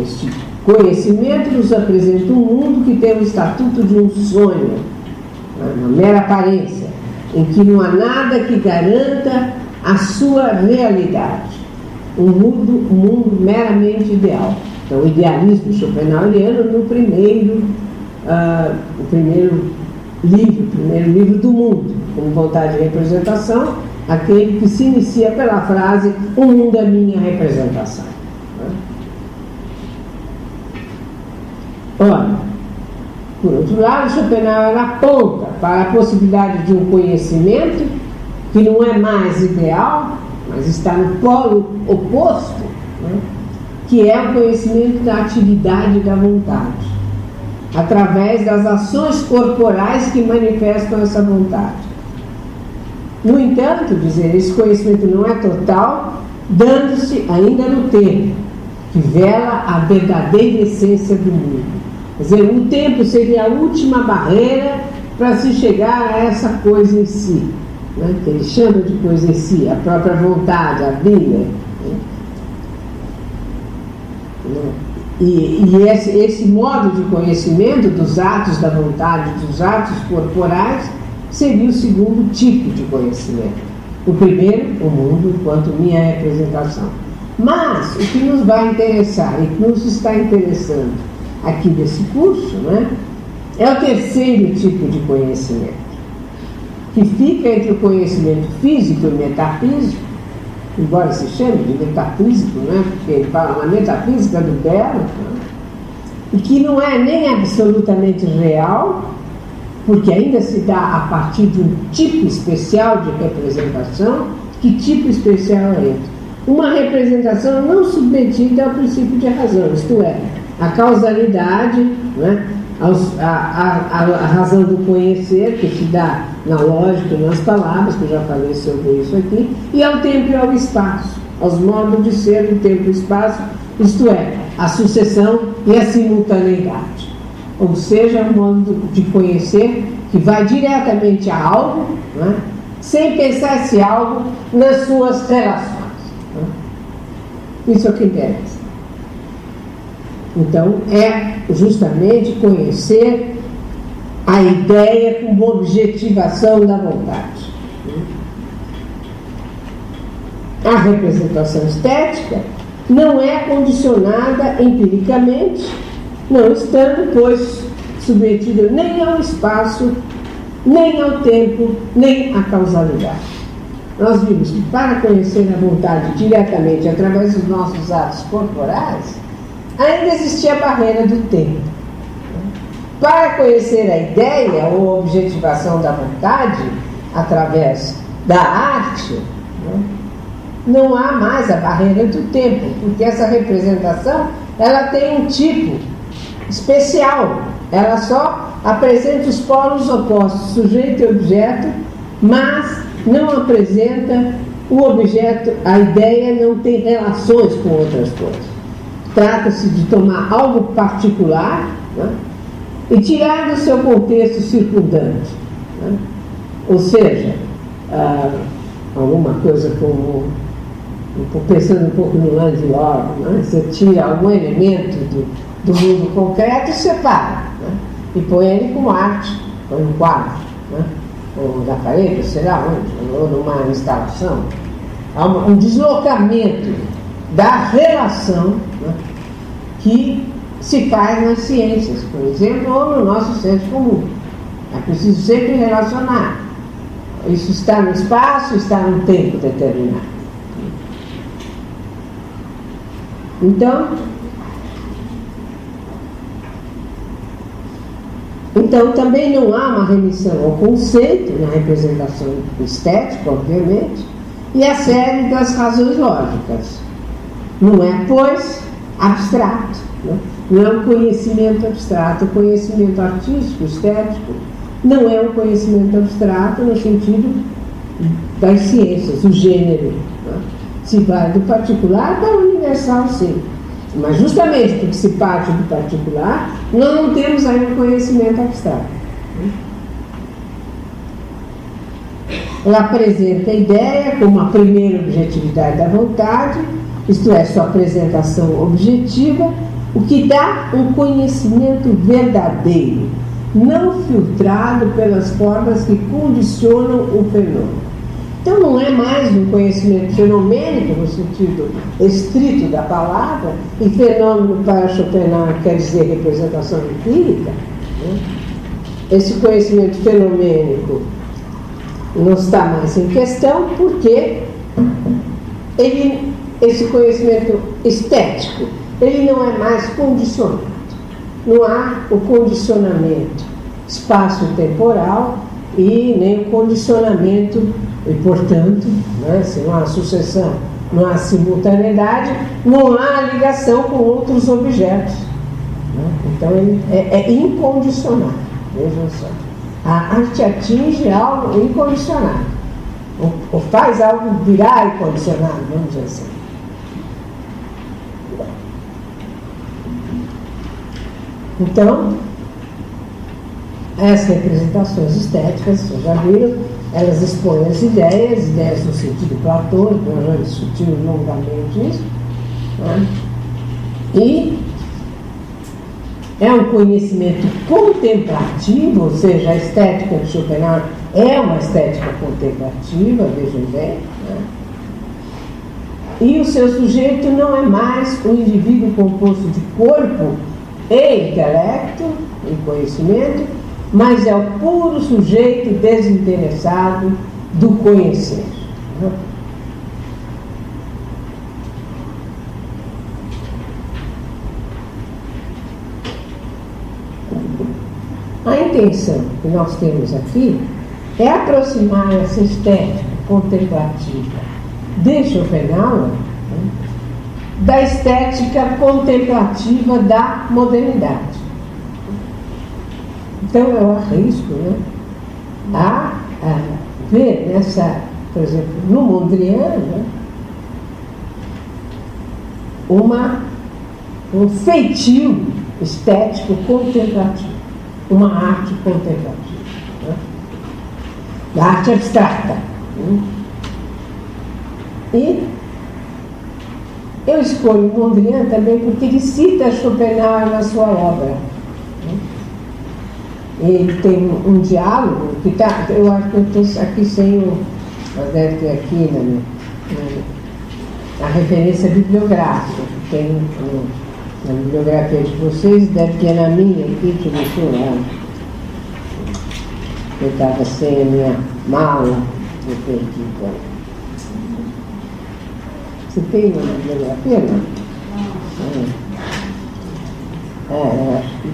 Este conhecimento nos apresenta um mundo que tem o estatuto de um sonho, uma mera aparência, em que não há nada que garanta a sua realidade. Um mundo meramente ideal. Então, o idealismo schopenhaueriano no primeiro livro do mundo, com vontade de representação, aquele que se inicia pela frase: o mundo é minha representação. Olha, por outro lado, Schopenhauer aponta para a possibilidade de um conhecimento que não é mais ideal, mas está no polo oposto, né? Que é o conhecimento da atividade da vontade, através das ações corporais que manifestam essa vontade. No entanto, dizer, esse conhecimento não é total, dando-se ainda no tempo, que vela a verdadeira essência do mundo. Quer dizer, o tempo seria a última barreira para se chegar a essa coisa em si, né? Que ele chama de coisa em si, a própria vontade, a vida. E esse modo de conhecimento dos atos da vontade, dos atos corporais, seria o segundo tipo de conhecimento. O primeiro, o mundo enquanto minha representação. Mas o que nos vai interessar e que nos está interessando aqui desse curso, né, é o terceiro tipo de conhecimento, que fica entre o conhecimento físico e metafísico, embora se chame de metafísico, né, porque ele fala na metafísica do belo, né, e que não é nem absolutamente real, porque ainda se dá a partir de um tipo especial de representação. Que tipo especial é esse? Uma representação não submetida ao princípio de razão, isto é, a causalidade, né, a razão do conhecer, que se dá na lógica, nas palavras, que eu já falei sobre isso aqui, e ao tempo e ao espaço, aos modos de ser do tempo e espaço, isto é, a sucessão e a simultaneidade. Ou seja, um modo de conhecer que vai diretamente a algo, né, sem pensar esse algo nas suas relações. Né? Isso é o que interessa. Então, é justamente conhecer a ideia como objetivação da vontade. A representação estética não é condicionada empiricamente, não estando, pois, submetida nem ao espaço, nem ao tempo, nem à causalidade. Nós vimos que para conhecer a vontade diretamente através dos nossos atos corporais, ainda existia a barreira do tempo. Para conhecer a ideia ou objetivação da vontade através da arte, não há mais a barreira do tempo, porque essa representação ela tem um tipo especial, ela só apresenta os polos opostos, sujeito e objeto, mas não apresenta o objeto, a ideia não tem relações com outras coisas. Trata-se de tomar algo particular, né, e tirar do seu contexto circundante. Né? Ou seja, alguma coisa como, pensando um pouco no Landlord, né? Você tira algum elemento do mundo concreto e separa, né? E põe ele como arte, põe um quadro, né? Ou na parede, será onde, ou numa instalação. Há um deslocamento da relação, né, que se faz nas ciências, por exemplo, ou no nosso senso comum. É preciso sempre relacionar. Isso está no espaço, está num tempo determinado. Então também não há uma remissão ao conceito, na representação estética, obviamente, e a série das razões lógicas. Não é, pois, abstrato. Né? Não é um conhecimento abstrato. O conhecimento artístico, estético, não é um conhecimento abstrato no sentido das ciências, o gênero, né? Se vai do particular para o universal, sim. Mas justamente porque se parte do particular, nós não temos ainda um conhecimento abstrato. Ela apresenta a ideia como a primeira objetividade da vontade, isto é, sua apresentação objetiva, o que dá um conhecimento verdadeiro, não filtrado pelas formas que condicionam o fenômeno. Então não é mais um conhecimento fenomênico no sentido estrito da palavra, e fenômeno para Schopenhauer quer dizer representação empírica, né? Esse conhecimento fenomênico não está mais em questão porque esse conhecimento estético, ele não é mais condicionado. Não há o condicionamento espaço-temporal e nem o condicionamento, e portanto, né, se não há sucessão, não há simultaneidade, não há ligação com outros objetos. Né? Então ele é incondicionado. Vejam só. A arte atinge algo incondicionado, ou faz algo virar incondicionado, vamos dizer assim. Então, as representações estéticas, vocês já viram, elas expõem as ideias no sentido platônico, nós já discutimos longamente isso, né? E é um conhecimento contemplativo, ou seja, a estética de Schopenhauer é uma estética contemplativa, vejam bem, né? E o seu sujeito não é mais um indivíduo composto de corpo e intelecto e conhecimento, mas é o puro sujeito desinteressado do conhecer. Né? A intenção que nós temos aqui é aproximar essa estética contemplativa de Schopenhauer, né, da estética contemplativa da modernidade. Então eu arrisco, né, a ver nessa, por exemplo, no Mondrian, né, um feitio estético contemplativo, uma arte contemplativa, né, da arte abstrata. Né. E eu escolho Mondrian também porque ele cita Schopenhauer na sua obra. Ele tem um diálogo que está, eu acho que eu estou aqui sem o, mas deve ter aqui a referência bibliográfica, que tem na bibliografia de vocês, deve ter na minha aqui, deixa eu ver lá. Eu estava sem a minha mala, eu perdi. Você tem uma bibliografia, não? Eu acho que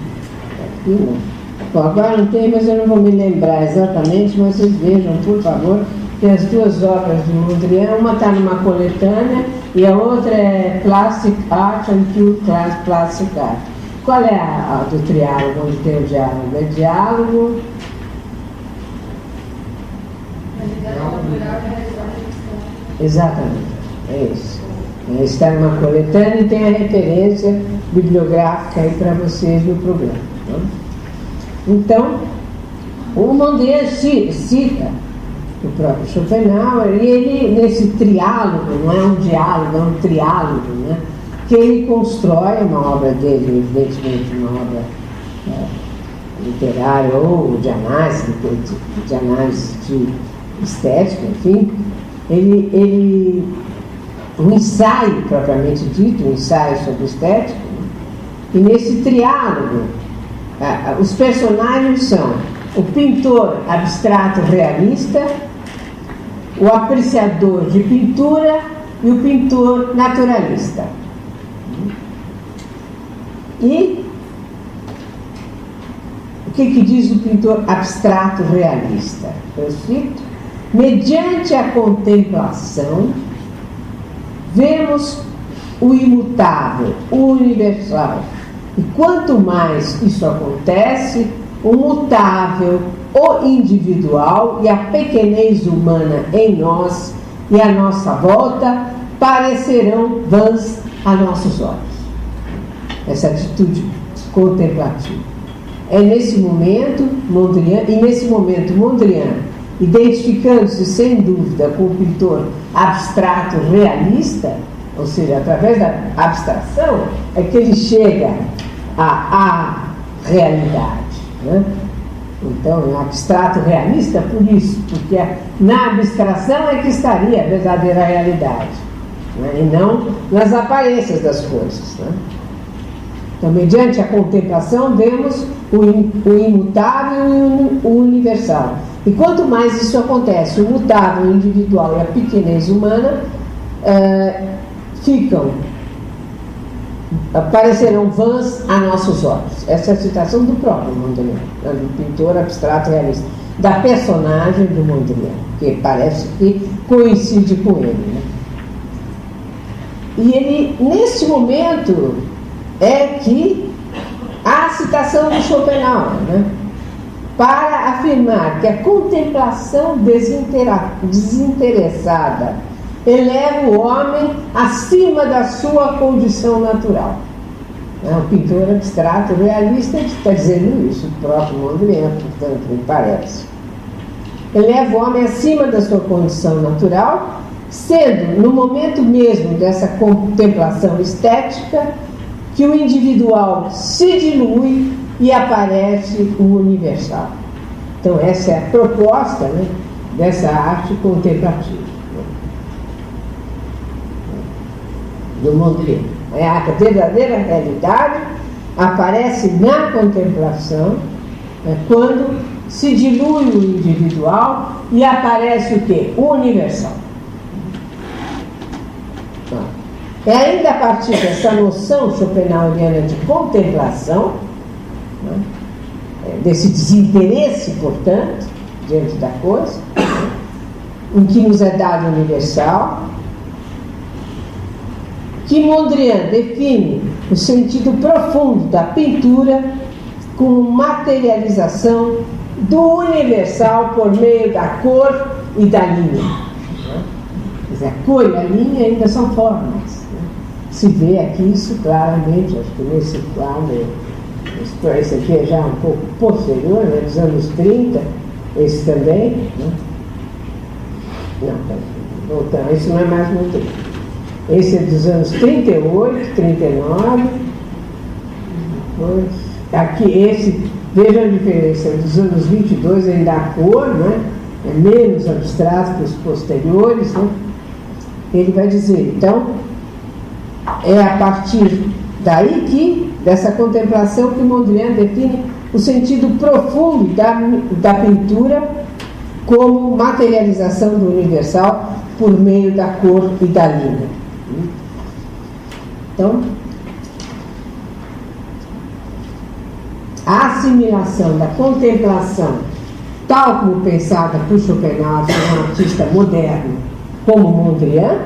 aqui não. Bom, agora não tem, mas eu não vou me lembrar exatamente, mas vocês vejam, por favor, que as duas obras de Mondrian, uma está numa coletânea e a outra é Plastic Art and Pure Plastic Art. Qual é a do triálogo, onde tem o diálogo? É diálogo... Exatamente, é isso. Está numa coletânea e tem a referência bibliográfica aí para vocês no programa. Tá? Então, o Mondrian cita o próprio Schopenhauer e ele, nesse triálogo, não é um diálogo, é um triálogo, né, que ele constrói uma obra dele, evidentemente uma obra literária ou de análise de estética, enfim, um ensaio propriamente dito, um ensaio sobre estética, né, e nesse triálogo os personagens são o pintor abstrato realista, o apreciador de pintura e o pintor naturalista. E o que diz o pintor abstrato realista? Eu cito: mediante a contemplação, vemos o imutável, o universal. E quanto mais isso acontece, o mutável, o individual e a pequenez humana em nós e à nossa volta parecerão vãs a nossos olhos. Essa atitude contemplativa. É nesse momento, Mondrian, identificando-se sem dúvida com o pintor abstrato realista, ou seja, através da abstração, é que ele chega à realidade, né? Então, é um abstrato realista por isso, porque na abstração é que estaria a verdadeira realidade, né? E não nas aparências das coisas, né? Então, mediante a contemplação, vemos o imutável e o universal. E quanto mais isso acontece, o mutável, o individual e a pequenez humana parecerão vãs a nossos olhos. Essa é a citação do próprio Mondrian, do pintor abstrato realista, da personagem do Mondrian, que parece que coincide com ele, né? E ele, nesse momento, é que há a citação de Schopenhauer, né? Para afirmar que a contemplação desinteressada eleva o homem acima da sua condição natural. O pintor abstrato realista está dizendo isso, o próprio Mondrian, portanto, me parece. Eleva o homem acima da sua condição natural, sendo, no momento mesmo dessa contemplação estética, que o individual se dilui e aparece o universal. Então, essa é a proposta, né, dessa arte contemplativa, né, do Mondrian. A verdadeira realidade aparece na contemplação, né, quando se dilui o individual e aparece o quê? O universal. É ainda a partir dessa noção schopenhaueriana de contemplação, né, desse desinteresse, portanto, diante da coisa, em que nos é dado o universal, que Mondrian define o sentido profundo da pintura como materialização do universal por meio da cor e da linha. Quer dizer, a cor e a linha ainda são formas. Se vê aqui isso claramente, acho que nesse quadro, esse aqui é já um pouco posterior, né, dos anos 30, esse também, né? Não, voltando, esse não é mais muito. Esse é dos anos 38, 39, depois, aqui esse, veja a diferença, dos anos 22 ainda a cor, né? É menos abstrato que os posteriores, né? Ele vai dizer, então, é a partir daí que, dessa contemplação, que Mondrian define o sentido profundo da pintura como materialização do universal por meio da cor e da linha. Então, a assimilação da contemplação, tal como pensada por Schopenhauer, um artista moderno como Mondrian,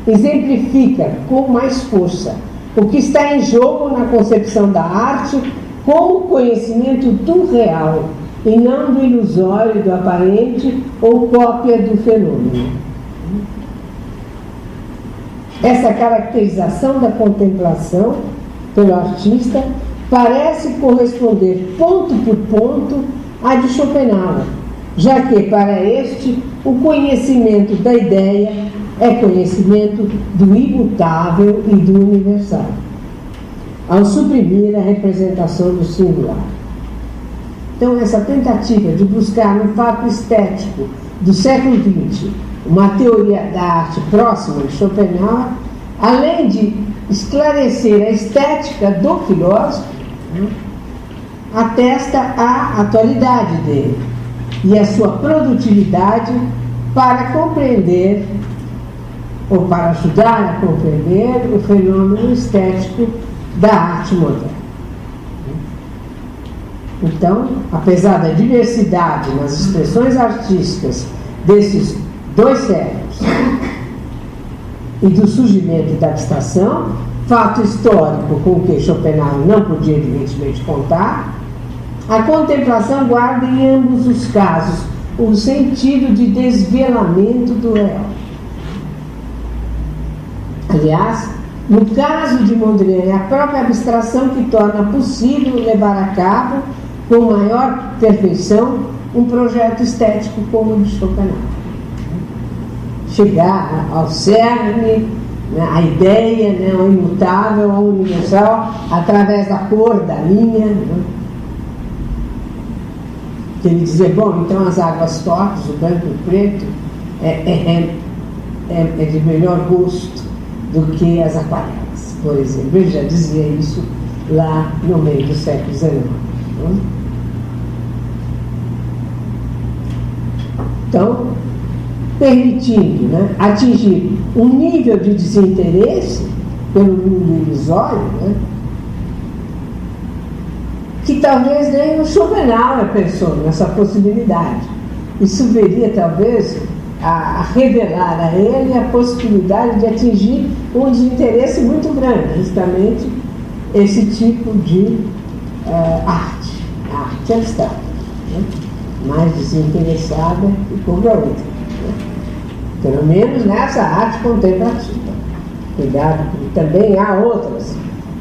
exemplifica com mais força o que está em jogo na concepção da arte como conhecimento do real e não do ilusório, do aparente ou cópia do fenômeno. Essa caracterização da contemplação pelo artista parece corresponder ponto por ponto à de Schopenhauer, já que para este o conhecimento da ideia é conhecimento do imutável e do universal, ao suprimir a representação do singular. Então, essa tentativa de buscar no fato estético do século XX uma teoria da arte próxima de Schopenhauer, além de esclarecer a estética do filósofo, né, atesta a atualidade dele e a sua produtividade para compreender ou para ajudar a compreender o fenômeno estético da arte moderna. Então, apesar da diversidade nas expressões artísticas desses dois séculos e do surgimento da abstração, fato histórico com o que Schopenhauer não podia evidentemente contar, a contemplação guarda em ambos os casos um sentido de desvelamento do real. Aliás, no caso de Mondrian, é a própria abstração que torna possível levar a cabo, com maior perfeição, um projeto estético como o de Schopenhauer. Chegar ao cerne, né, a ideia, né, ao imutável, ao universal, através da cor, da linha. Né? Que ele dizia, bom, então as águas fortes, o branco e o preto, é de melhor gosto do que as aquarelas, por exemplo. Ele já dizia isso lá no meio do século XIX. Né? Então, permitindo, né, atingir um nível de desinteresse pelo mundo ilusório, né, que talvez nem o Schopenhauer pensou nessa possibilidade. Isso veria talvez a revelar a ele a possibilidade de atingir um desinteresse muito grande, justamente esse tipo de arte, a arte abstrata, né, mais desinteressada e como a outra, né? Pelo menos nessa arte contemplativa. Cuidado, também há outras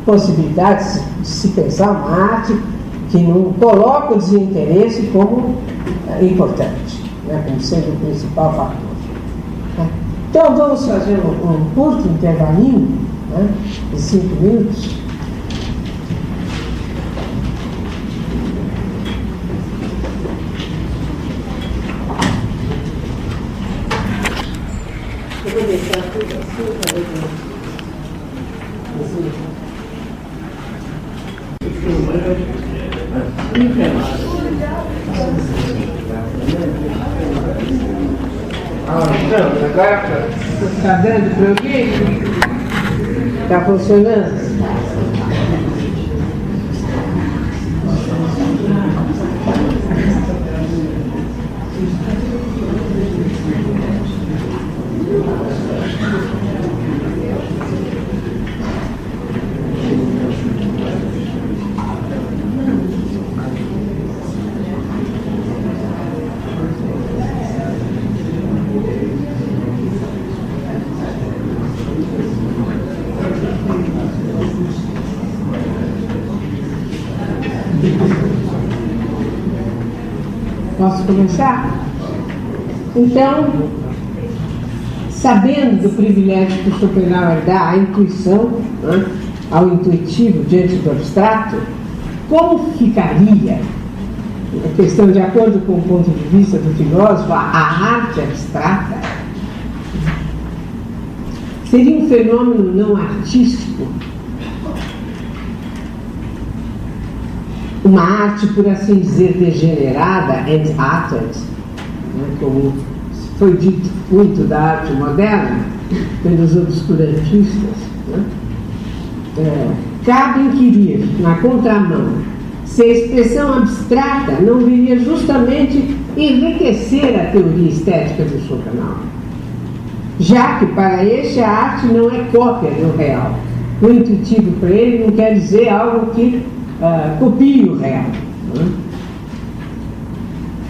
possibilidades de se pensar uma arte que não coloca o desinteresse como importante, né, como sendo o principal fator. Né? Então vamos fazer um curto intervalinho, né, de 5 minutos. Eu vou deixar tudo assim para ver. Agora está dando para alguém? Está funcionando? Posso começar? Então, sabendo do privilégio que o Schopenhauer dá à intuição, né, ao intuitivo diante do abstrato, como ficaria a questão, de acordo com o ponto de vista do filósofo, a arte abstrata? Seria um fenômeno não artístico? Uma arte, por assim dizer, degenerada, and arted, né, como foi dito muito da arte moderna pelos obscurantistas, né? Cabe inquirir, na contramão, se a expressão abstrata não viria justamente enriquecer a teoria estética do Schopenhauer, já que para este a arte não é cópia do real. O intuitivo para ele não quer dizer algo que copie o real, né?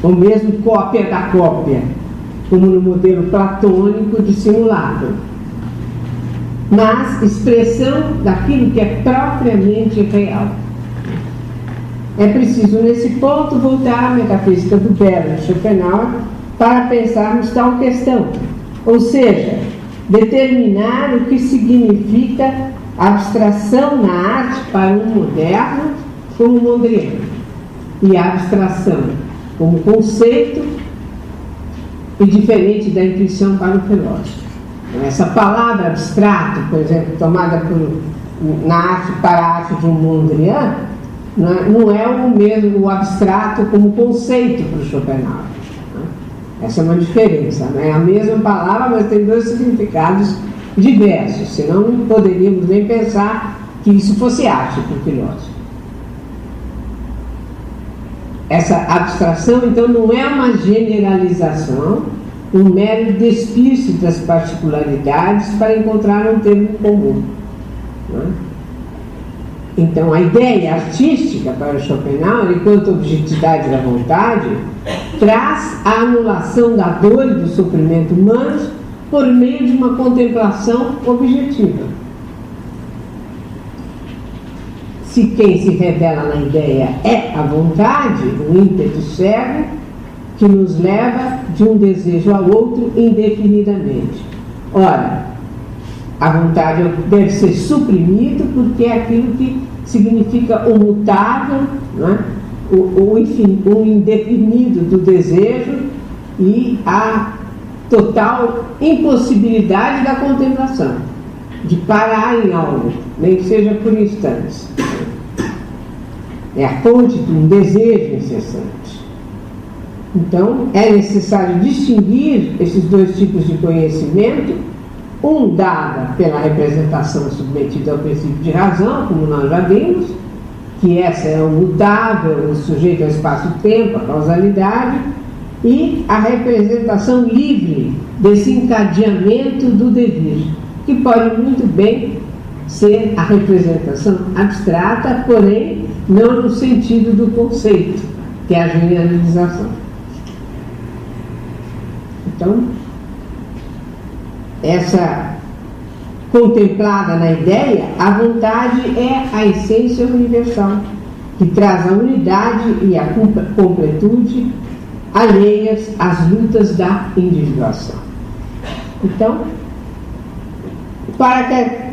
Ou mesmo cópia da cópia, como no modelo platônico de simulacro, mas expressão daquilo que é propriamente real. É preciso, nesse ponto, voltar à metafísica do belo de Schopenhauer para pensarmos tal questão, ou seja, determinar o que significa abstração na arte para um moderno como Mondrian, e a abstração como conceito e diferente da intuição para o filósofo. Essa palavra abstrato, por exemplo, tomada na arte para a arte de um Mondrian, não é o mesmo o abstrato como conceito para o Schopenhauer. Essa é uma diferença, não é a mesma palavra, mas tem dois significados diversos, senão não poderíamos nem pensar que isso fosse arte para o filósofo. Essa abstração, então, não é uma generalização, um mero despir-se das particularidades para encontrar um termo comum, não é? Então, a ideia artística para Schopenhauer, enquanto objetividade da vontade, traz a anulação da dor e do sofrimento humanos por meio de uma contemplação objetiva. Se quem se revela na ideia é a vontade, o ímpeto cego que nos leva de um desejo ao outro indefinidamente. Ora, a vontade deve ser suprimida porque é aquilo que significa o mutável, não é? o indefinido do desejo e a total impossibilidade da contemplação, de parar em algo, nem que seja por instantes. É a fonte de um desejo incessante. Então, é necessário distinguir esses dois tipos de conhecimento, um dado pela representação submetida ao princípio de razão, como nós já vimos, que essa é o mutável, o sujeito ao espaço-tempo, a causalidade, e a representação livre desse encadeamento do devir, que pode muito bem ser a representação abstrata, porém não no sentido do conceito, que é a generalização. Então, essa contemplada na ideia, a vontade é a essência universal, que traz a unidade e a completude alheias às lutas da individuação. Então, para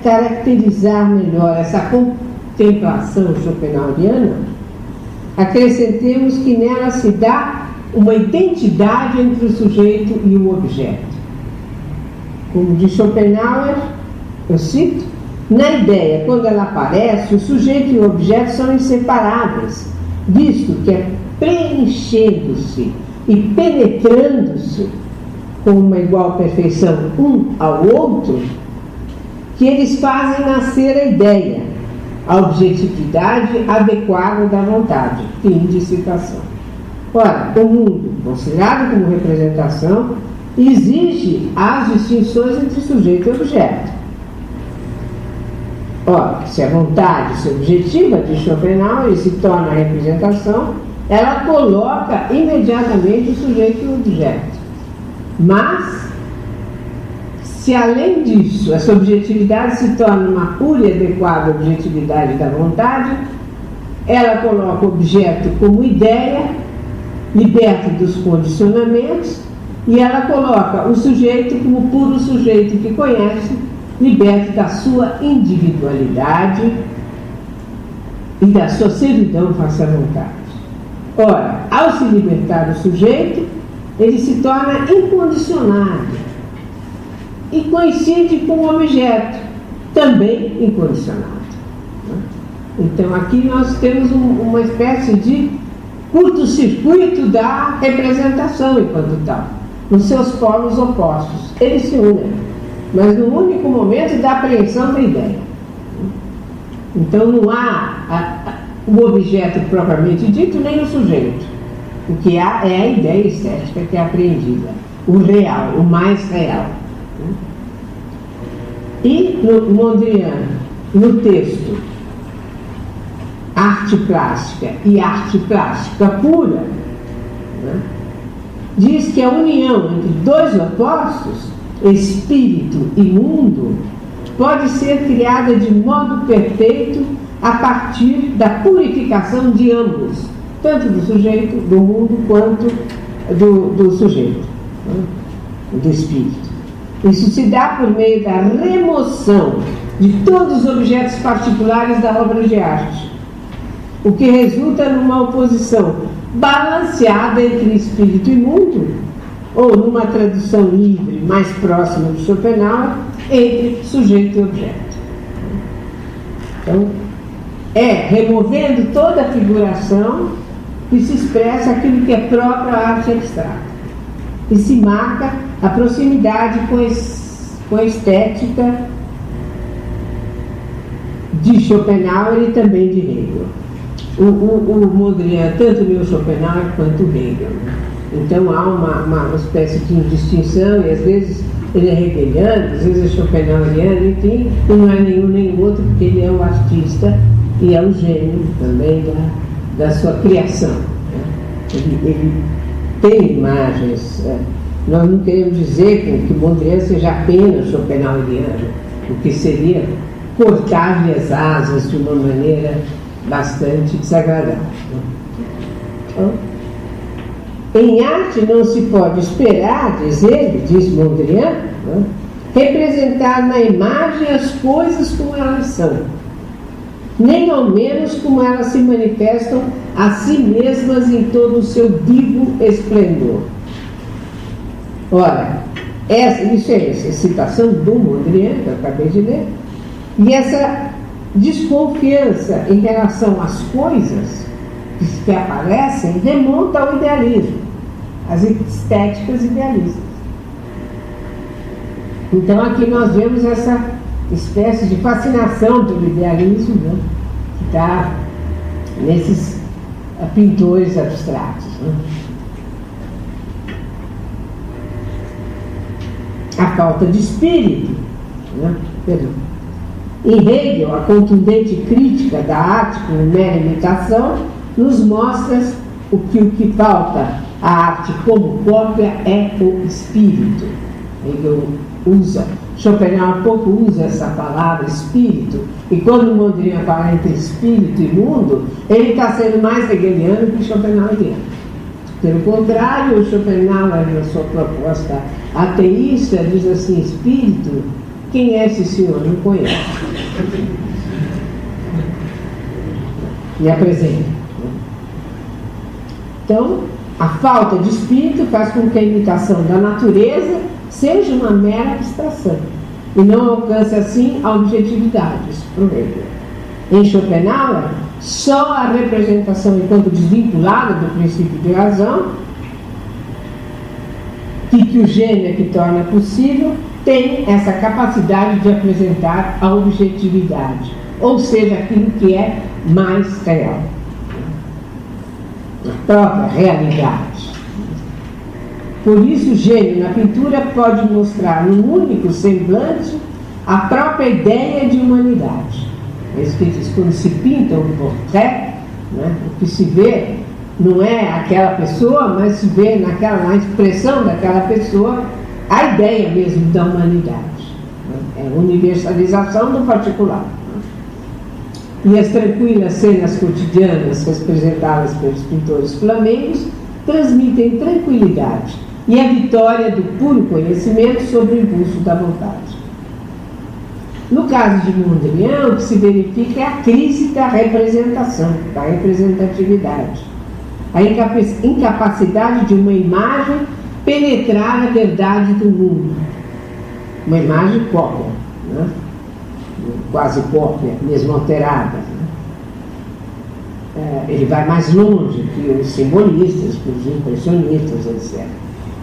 caracterizar melhor essa contemplação schopenhaueriana, acrescentemos que nela se dá uma identidade entre o sujeito e o objeto. Como diz Schopenhauer, eu cito, na ideia, quando ela aparece, o sujeito e o objeto são inseparáveis, visto que é preenchendo-se e penetrando-se com uma igual perfeição um ao outro, que eles fazem nascer a ideia, a objetividade adequada da vontade. Fim de citação. Ora, o mundo, considerado como representação, exige as distinções entre sujeito e objeto. Ora, se a vontade se objetiva de Schopenhauer e se torna a representação, ela coloca imediatamente o sujeito e o objeto. Mas, se além disso essa objetividade se torna uma pura e adequada objetividade da vontade, ela coloca o objeto como ideia, liberta dos condicionamentos, e ela coloca o sujeito como puro sujeito que conhece, liberto da sua individualidade e da sua servidão face à vontade. Ora, ao se libertar do sujeito, ele se torna incondicionado e coincide com o objeto, também incondicionado. Então, aqui nós temos uma espécie de curto-circuito da representação enquanto tal, nos seus polos opostos. Eles se unem, mas no único momento da apreensão da ideia. Então não há o objeto propriamente dito, nem o sujeito. O que há é a ideia estética que é apreendida, o real, o mais real. E no Mondrian, no texto Arte Plástica e Arte Plástica Pura, né, diz que a união entre dois opostos, espírito e mundo, pode ser criada de modo perfeito a partir da purificação de ambos, tanto do sujeito, do mundo, quanto do sujeito, né, do espírito. Isso se dá por meio da remoção de todos os objetos particulares da obra de arte, o que resulta numa oposição balanceada entre espírito e mundo, ou numa tradução livre, mais próxima de Schopenhauer, entre sujeito e objeto. Então, removendo toda a figuração que se expressa aquilo que é próprio à arte abstrata, e se marca a proximidade com a estética de Schopenhauer e também de Hegel. O Mondrian tanto leu Schopenhauer quanto Hegel. Então há uma espécie de distinção, e às vezes ele é hegeliano, às vezes é schopenhaueriano, enfim, e não é nenhum nem outro, porque ele é o artista e é o gênio também da sua criação. Ele tem imagens nós não queremos dizer que Mondrian seja apenas schopenhaueriano, o que seria cortar-lhe as asas de uma maneira bastante desagradável. Então, em arte não se pode esperar, diz ele, diz Mondrian, representar na imagem as coisas como elas são, nem ao menos como elas se manifestam a si mesmas em todo o seu vivo esplendor. Ora, isso é essa citação do Mondrian, que eu acabei de ler, e essa desconfiança em relação às coisas que aparecem remonta ao idealismo, às estéticas idealistas. Então aqui nós vemos essa espécie de fascinação pelo idealismo, né, que está nesses pintores abstratos. Né. A falta de espírito, né, em Hegel, a contundente crítica da arte como mera imitação nos mostra o que falta à arte como cópia é o espírito. Hegel usa, Schopenhauer pouco usa essa palavra espírito, e quando Mondrian fala entre espírito e mundo, ele está sendo mais hegeliano que Schopenhaueriano. Pelo contrário, o Schopenhauer, na sua proposta ateísta, diz assim: espírito, quem é esse senhor? Não conhece. Me apresenta. Então, a falta de espírito faz com que a imitação da natureza seja uma mera abstração e não alcance assim a objetividade. Isso promete. Em Schopenhauer, só a representação enquanto desvinculada do princípio de razão, que o gênio é que torna possível, tem essa capacidade de apresentar a objetividade, ou seja, aquilo que é mais real, a própria realidade. Por isso, o gênio na pintura pode mostrar num único semblante a própria ideia de humanidade. É isso que diz, quando se pinta um portrait, né, o que se vê não é aquela pessoa, mas se vê na expressão daquela pessoa a ideia mesmo da humanidade. É a universalização do particular. E as tranquilas cenas cotidianas representadas pelos pintores flamengos transmitem tranquilidade e a vitória do puro conhecimento sobre o impulso da vontade. No caso de Mondrian, o que se verifica é a crise da representação, da representatividade, a incapacidade de uma imagem penetrar a verdade do mundo. Uma imagem cópia, né? Quase cópia, mesmo alterada. Né? Ele vai mais longe que os simbolistas, que os impressionistas, etc.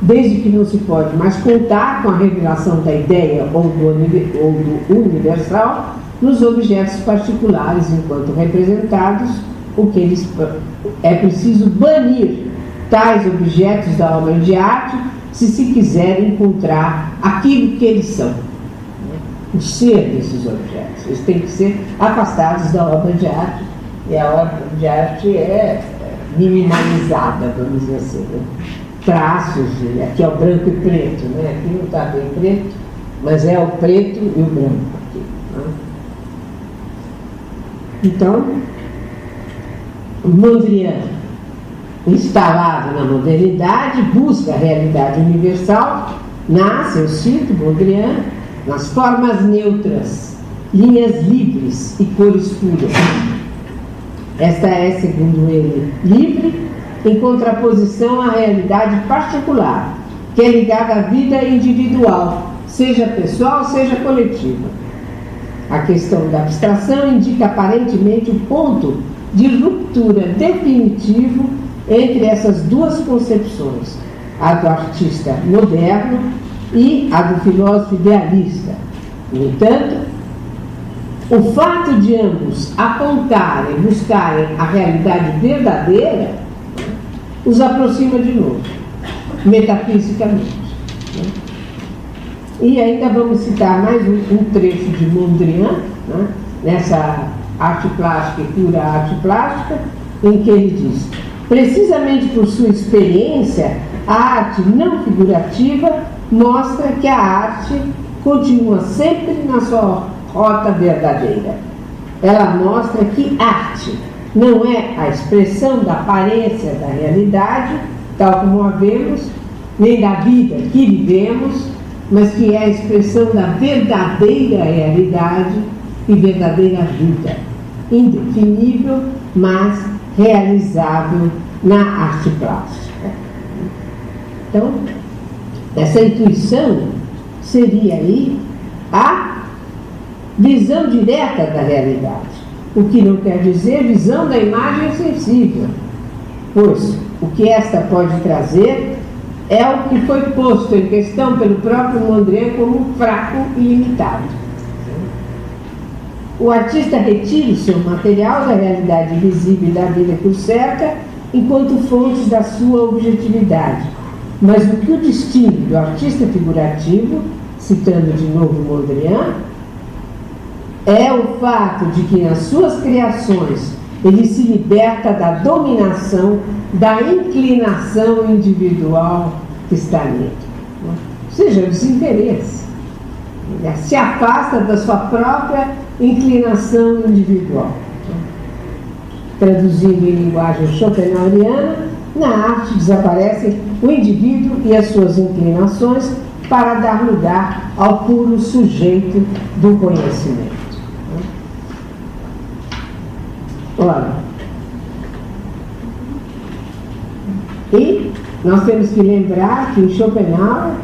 Desde que não se pode mais contar com a revelação da ideia ou do universal nos objetos particulares enquanto representados, o que eles é preciso banir tais objetos da obra de arte se quiser encontrar aquilo que eles são, né? O ser desses objetos. Eles têm que ser afastados da obra de arte, e a obra de arte é minimalizada, vamos dizer assim, né? Traços, aqui é o branco e preto, né? Aqui não está bem preto, mas é o preto e o branco aqui, né? Então, Mondrian, instalado na modernidade, busca a realidade universal, nasce, eu cito Mondrian, nas formas neutras, linhas livres e cores puras. Esta é, segundo ele, livre, em contraposição à realidade particular, que é ligada à vida individual, seja pessoal, seja coletiva. A questão da abstração indica aparentemente o ponto de ruptura definitivo entre essas duas concepções, a do artista moderno e a do filósofo idealista. No entanto, o fato de ambos apontarem, buscarem a realidade verdadeira, os aproxima de novo, metafisicamente. Né? E ainda vamos citar mais um trecho de Mondrian, né? Nessa arte plástica e pura arte plástica, em que ele diz: precisamente por sua experiência, a arte não figurativa mostra que a arte continua sempre na sua rota verdadeira. Ela mostra que arte não é a expressão da aparência da realidade, tal como a vemos, nem da vida que vivemos, mas que é a expressão da verdadeira realidade e verdadeira vida, indefinível, mas realizável na arte plástica. Então, essa intuição seria aí a visão direta da realidade, o que não quer dizer visão da imagem sensível, pois o que esta pode trazer é o que foi posto em questão pelo próprio Mondrian como fraco e limitado. O artista retira o seu material da realidade visível e da vida que o cerca enquanto fonte da sua objetividade. Mas o que o distingue do artista figurativo, citando de novo Mondrian, é o fato de que nas suas criações ele se liberta da dominação, da inclinação individual que está nele. Ou seja, o desinteresse. Ele se afasta da sua própria inclinação individual. Traduzindo em linguagem schopenhaueriana, na arte desaparecem o indivíduo e as suas inclinações para dar lugar ao puro sujeito do conhecimento. Ora, e nós temos que lembrar que em Schopenhauer,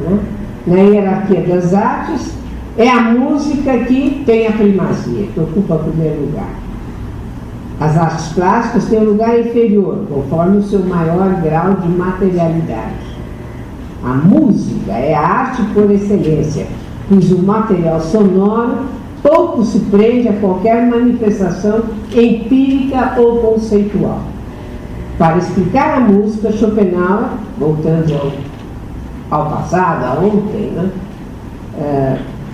na hierarquia das artes, é a música que tem a primazia, que ocupa o primeiro lugar. As artes plásticas têm um lugar inferior, conforme o seu maior grau de materialidade. A música é a arte por excelência, cujo material sonoro pouco se prende a qualquer manifestação empírica ou conceitual. Para explicar a música, Schopenhauer, voltando ao passado, a ontem,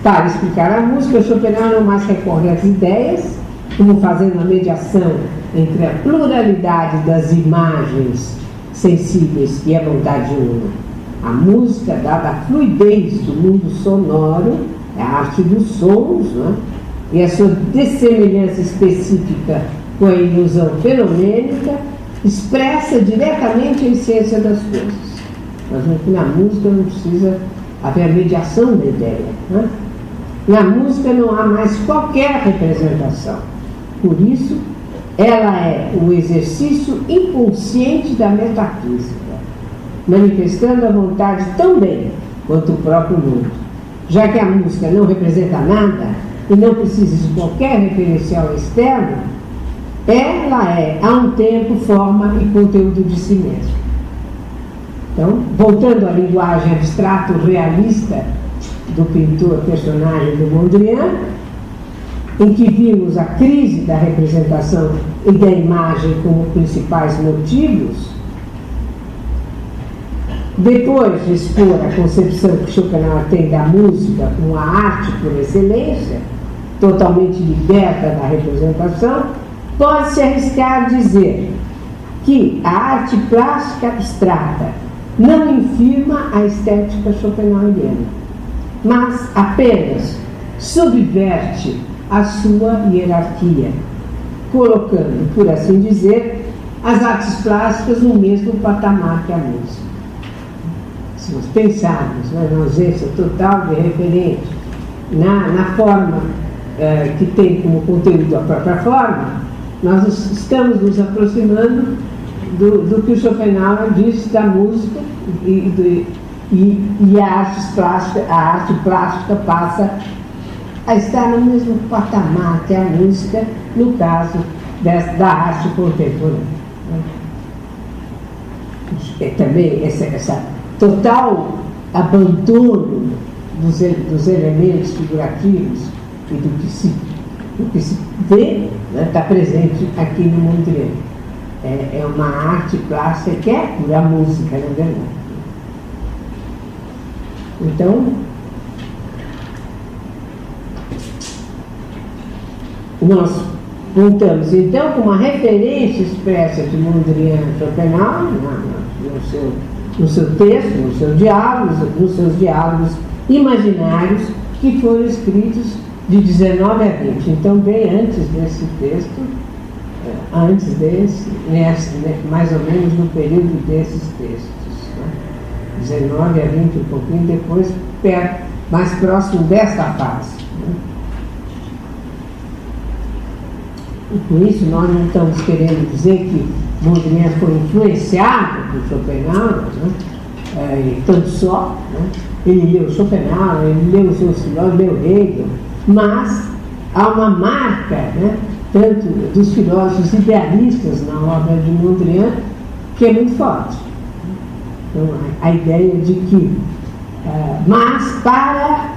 para explicar a música, Schopenhauer não mais recorre às ideias, como fazendo a mediação entre a pluralidade das imagens sensíveis e a vontade una. A música, dada a fluidez do mundo sonoro, é a arte dos sons, e a sua dessemelhança específica com a ilusão fenomênica, expressa diretamente a essência das coisas. Mas na música não precisa haver a mediação da ideia. Na música não há mais qualquer representação. Por isso, ela é o exercício inconsciente da metafísica, manifestando a vontade tão bem quanto o próprio mundo. Já que a música não representa nada e não precisa de qualquer referencial externo, ela é, a um tempo, forma e conteúdo de si mesma. Então, voltando à linguagem abstrato realista do pintor personagem do Mondrian, em que vimos a crise da representação e da imagem como principais motivos, depois de expor a concepção que Schopenhauer tem da música como a arte por excelência, totalmente liberta da representação, pode-se arriscar a dizer que a arte plástica abstrata não infirma a estética schopenhaueriana, mas apenas subverte a sua hierarquia, colocando, por assim dizer, as artes plásticas no mesmo patamar que a música. Se nós pensarmos na ausência total de referente, na forma que tem como conteúdo a própria forma, nós estamos nos aproximando do que o Schopenhauer diz da música e a arte plástica passa a estar no mesmo patamar que a música, no caso da arte contemporânea. Também essa total abandono dos elementos figurativos e do que se vê, está presente aqui no Mondrian. É uma arte plástica que é pura música, na verdade. Então, nós contamos então com uma referência expressa de Mondrian Schopenhauer, no seu no seu texto, nos seus diálogos imaginários que foram escritos de 19 a 20. Então, bem antes desse texto, mais ou menos no período desses textos, né? 19 a 20, um pouquinho depois, mais próximo dessa fase. Né? E com isso, nós não estamos querendo dizer que Mondrian foi influenciado por Schopenhauer, né? E tanto só, né? Ele leu Schopenhauer, ele leu os seus filósofos, leu Hegel, mas há uma marca, né, tanto dos filósofos idealistas na obra de Mondrian, que é muito forte. Então, a ideia de que, mas para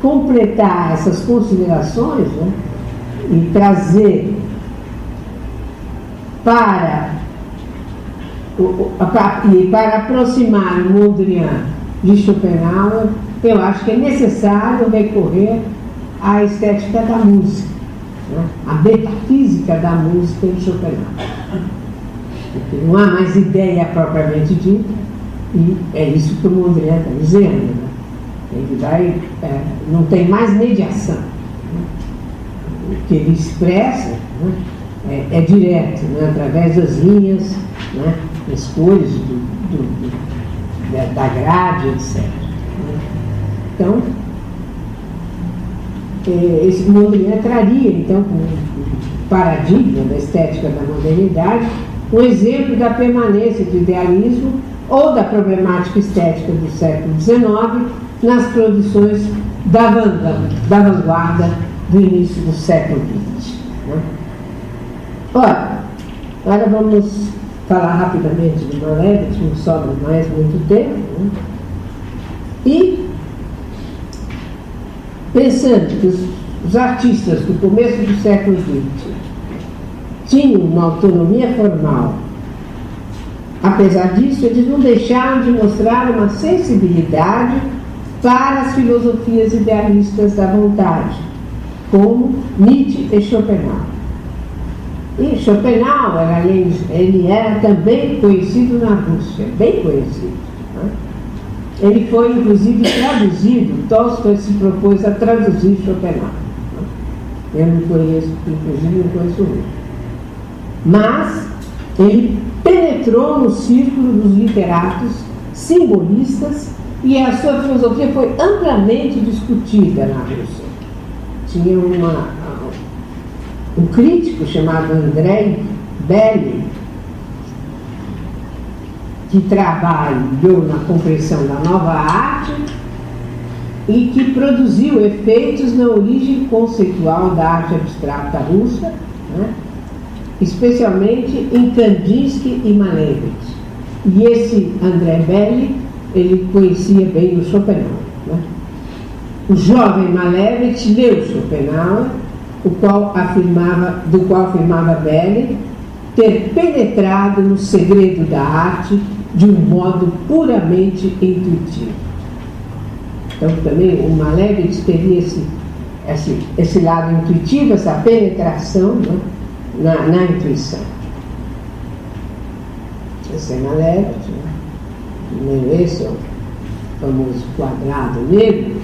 completar essas considerações, né, e trazer para aproximar o Mondrian de Schopenhauer, eu acho que é necessário recorrer à estética da música, né? A metafísica da música de Schopenhauer. Porque não há mais ideia propriamente dita, e é isso que o Mondrian está dizendo. Né? Ele não tem mais mediação. Né? O que ele expressa, né, é direto, né, através das linhas, né, das cores da grade, etc. Então, esse Mondrian traria, então, como paradigma da estética da modernidade, um exemplo da permanência do idealismo ou da problemática estética do século XIX nas produções da vanguarda do início do século XX. Né? Ora, agora vamos falar rapidamente de Malevich, não sobra mais muito tempo, né? E pensando que os artistas do começo do século XX tinham uma autonomia formal, apesar disso, eles não deixaram de mostrar uma sensibilidade para as filosofias idealistas da vontade, como Nietzsche e Schopenhauer. E Schopenhauer, ele era também conhecido na Rússia, bem conhecido. Né? Ele foi, inclusive, traduzido, Tolstói se propôs a traduzir Schopenhauer. Né? Eu não conheço, inclusive, não conheço ele. Mas ele penetrou no círculo dos literatos simbolistas e a sua filosofia foi amplamente discutida na Rússia. Tinha um crítico chamado Andrei Belli, que trabalhou na compreensão da nova arte e que produziu efeitos na origem conceitual da arte abstrata russa, né? Especialmente em Kandinsky e Malevich. E esse Andrei Belli, ele conhecia bem o Schopenhauer. Né? O jovem Malevich leu Schopenhauer, do qual afirmava Belli ter penetrado no segredo da arte de um modo puramente intuitivo. Então, também o Malevich teria esse lado intuitivo, essa penetração, né, na intuição. Esse é Malevich, né? Esse é o famoso quadrado negro.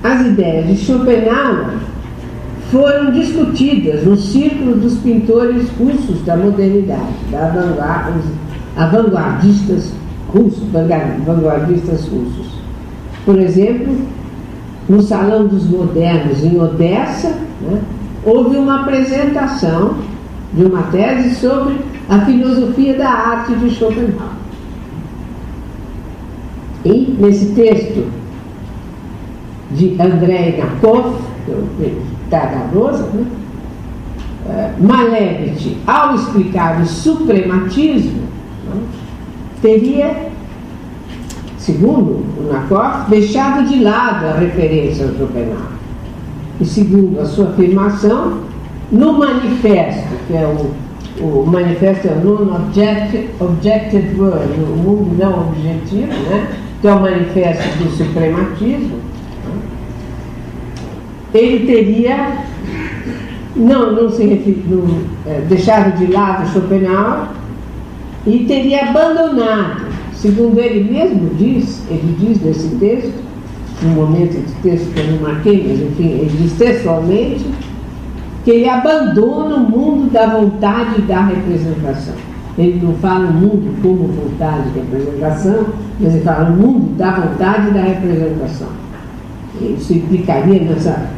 As ideias de Schopenhauer foram discutidas no círculo dos pintores russos da modernidade, vanguardistas russos. Por exemplo, no Salão dos Modernos, em Odessa, né, houve uma apresentação de uma tese sobre a filosofia da arte de Schopenhauer. E, nesse texto de Andrei Nakov, da Rosa, né? Malevich, ao explicar o suprematismo, né, teria, segundo o Nakov, deixado de lado a referência ao Schopenhauer. E segundo a sua afirmação, no manifesto, que é o manifesto é o Non-Objective World, o mundo não objetivo, né, que é o manifesto do suprematismo, ele teria deixado de lado Schopenhauer e teria abandonado, segundo ele mesmo diz, ele diz nesse texto, no momento de texto que eu não marquei, mas enfim, ele diz textualmente, que ele abandona o mundo da vontade e da representação. Ele não fala o mundo como vontade e representação, mas ele fala o mundo da vontade e da representação. Isso implicaria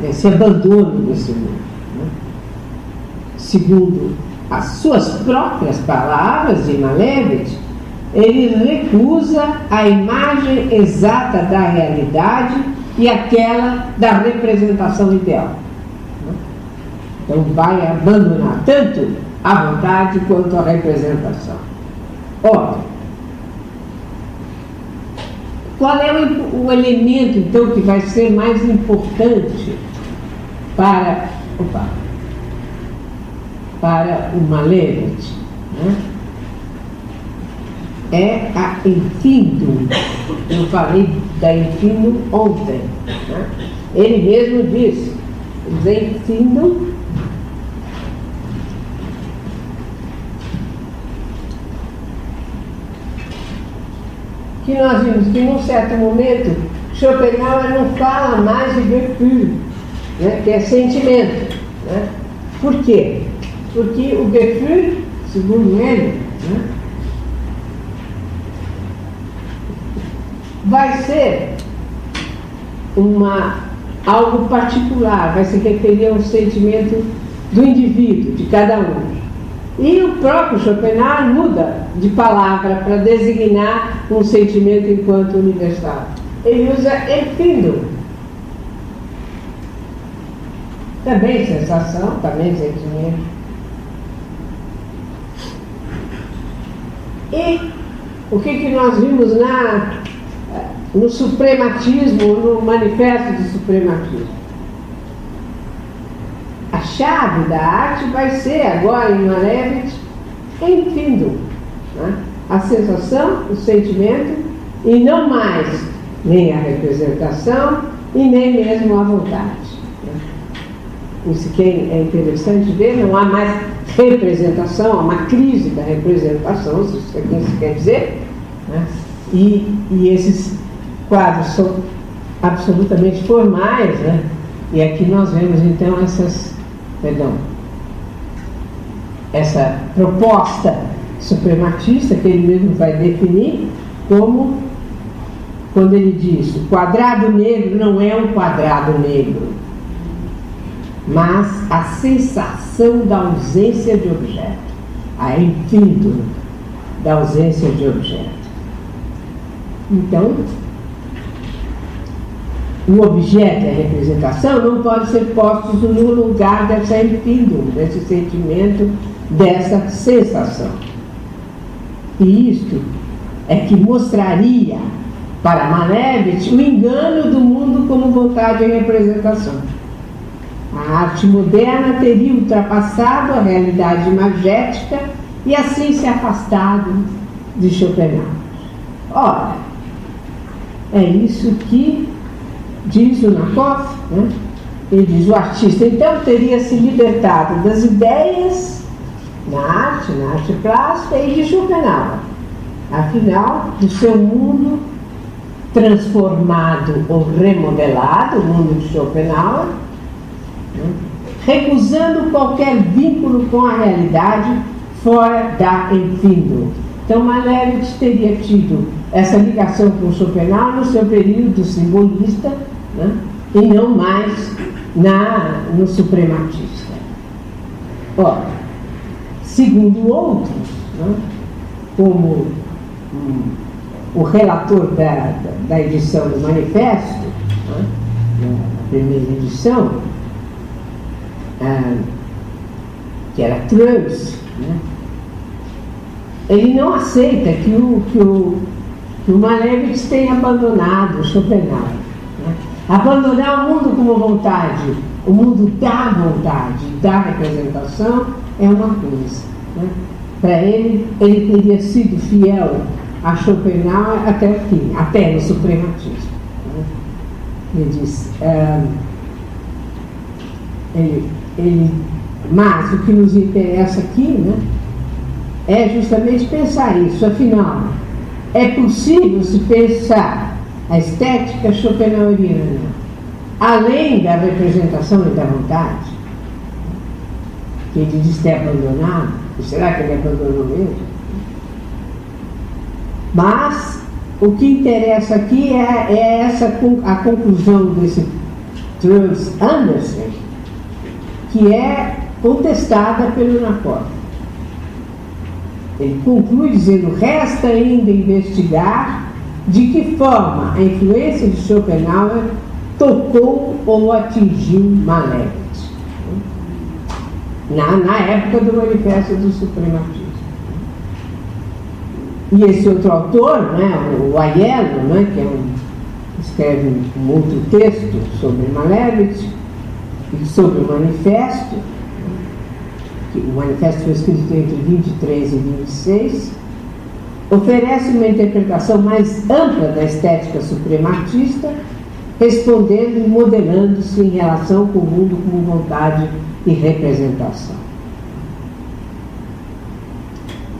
nesse abandono desse mundo. Né? Segundo as suas próprias palavras de Malevich, ele recusa a imagem exata da realidade e aquela da representação ideal. Então vai abandonar tanto a vontade quanto a representação. Ora, qual é o elemento, então, que vai ser mais importante para o Malevich? Né? É a Enfindung. Eu falei da Enfindung ontem. Né? Ele mesmo disse, Enfindung que nós vimos que, num certo momento, Schopenhauer não fala mais de Gefühl, né, que é sentimento. Né? Por quê? Porque o Gefühl, segundo ele, né, vai ser algo particular, vai se referir a um sentimento do indivíduo, de cada um. E o próprio Schopenhauer muda de palavra para designar um sentimento enquanto universal. Ele usa Empfindung. Também sensação, também sentimento. E o que nós vimos no suprematismo, no manifesto do suprematismo? A chave da arte vai ser agora em Malevich Empfindung, né? A sensação, o sentimento, e não mais nem a representação e nem mesmo a vontade. Né? Isso que é interessante ver, não há mais representação, há uma crise da representação, se isso quer dizer, né? E esses quadros são absolutamente formais, né? E aqui nós vemos então essa proposta suprematista que ele mesmo vai definir como, quando ele diz: o quadrado negro não é um quadrado negro, mas a sensação da ausência de objeto, a Empfindung da ausência de objeto. Então, o objeto e a representação não podem ser postos no lugar dessa Empfindung, desse sentimento, dessa sensação. E isto é que mostraria para Malevich o engano do mundo como vontade e representação. A arte moderna teria ultrapassado a realidade imagética e assim se afastado de Schopenhauer. Ora, é isso que diz o Nabokov, né? Ele diz: o artista então teria se libertado das ideias na arte plástica e de Schopenhauer, afinal, do seu mundo transformado ou remodelado, o mundo de Schopenhauer, né? Recusando qualquer vínculo com a realidade fora da Empfindung. Então, Malevich teria tido essa ligação com Schopenhauer no seu período simbolista, né? E não mais no suprematista. Ora, segundo outros, né? Como o relator da edição do Manifesto, né? Na primeira edição, que era Trans, né? Ele não aceita que o Malevich tenha abandonado Schopenhauer. Né? Abandonar o mundo como vontade, o mundo da vontade, da representação, é uma coisa. Né? Para ele teria sido fiel a Schopenhauer até o fim, até no suprematismo. Né? Ele diz, mas o que nos interessa aqui, né, é justamente pensar isso. Afinal, é possível se pensar a estética schopenhaueriana além da representação e da vontade, que ele diz ter abandonado, e será que ele abandonou mesmo? Mas o que interessa aqui é a conclusão desse Truls Andersen, que é contestada pelo Nakov. Ele conclui dizendo: resta ainda investigar de que forma a influência de Schopenhauer tocou ou atingiu Malevich, na época do Manifesto do Suprematismo. E esse outro autor, né, o Aiello, né, que escreve um outro texto sobre Malevich e sobre o Manifesto, que o Manifesto foi escrito entre 23 e 26, oferece uma interpretação mais ampla da estética suprematista, respondendo e modelando-se em relação com o mundo como vontade e representação.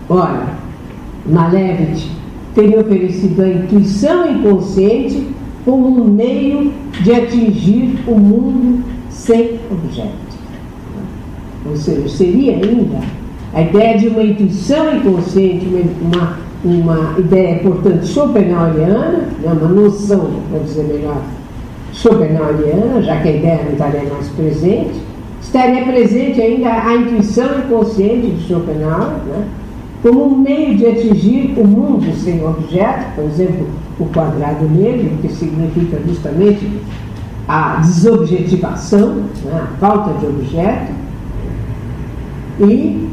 Ora, Malevich teria oferecido a intuição inconsciente como um meio de atingir o mundo sem objeto. Ou seja, seria ainda a ideia de uma intuição inconsciente, uma ideia, portanto, schopenhaueriana, né, uma noção, para dizer melhor, schopenhaueriana, já que a ideia não estaria mais presente, estaria presente ainda a intuição inconsciente de Schopenhauer, né, como um meio de atingir o mundo sem objeto, por exemplo, o quadrado negro, que significa justamente a desobjetivação, né, a falta de objeto. E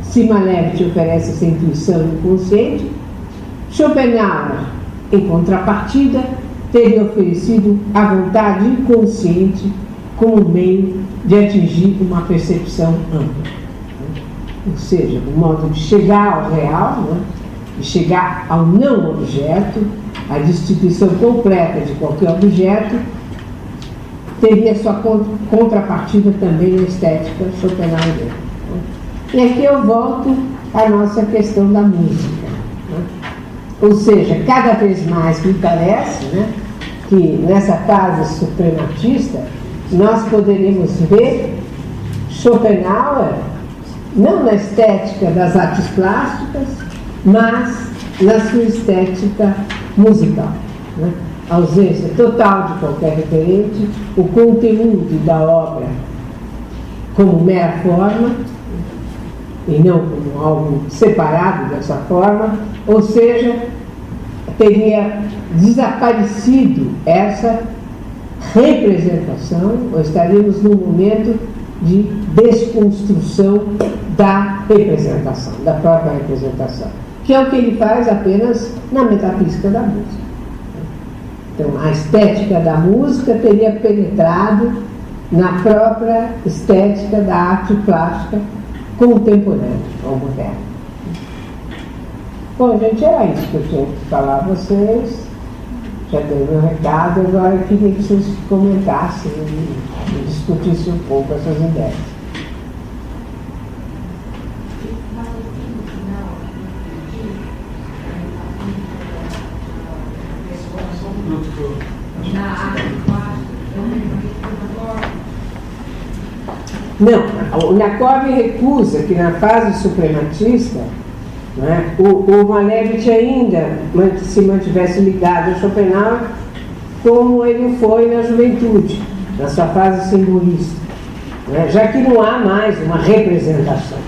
se Malevich oferece essa intuição inconsciente, Schopenhauer, em contrapartida, teria oferecido a vontade inconsciente como meio de atingir uma percepção ampla. Ou seja, o modo de chegar ao real, né, de chegar ao não objeto, a destituição completa de qualquer objeto, teria sua contrapartida também na estética schopenhaueriana. E aqui eu volto à nossa questão da música. Ou seja, cada vez mais me parece, né, que nessa fase suprematista nós poderemos ver Schopenhauer não na estética das artes plásticas, mas na sua estética musical, né? A ausência total de qualquer referente, o conteúdo da obra como mera forma e não como algo separado dessa forma, ou seja, teria desaparecido essa representação, ou estaríamos num momento de desconstrução da representação, da própria representação, que é o que ele faz apenas na metafísica da música. Então, a estética da música teria penetrado na própria estética da arte plástica contemporânea, ou moderna. Bom, gente, era isso que eu tinha que falar a vocês. Já dei meu recado, agora eu queria que vocês comentassem e discutissem um pouco essas ideias. Não, o Nakov recusa que na fase suprematista, né, o Malevich ainda se mantivesse ligado a Schopenhauer como ele foi na juventude, na sua fase simbolista, né, já que não há mais uma representação.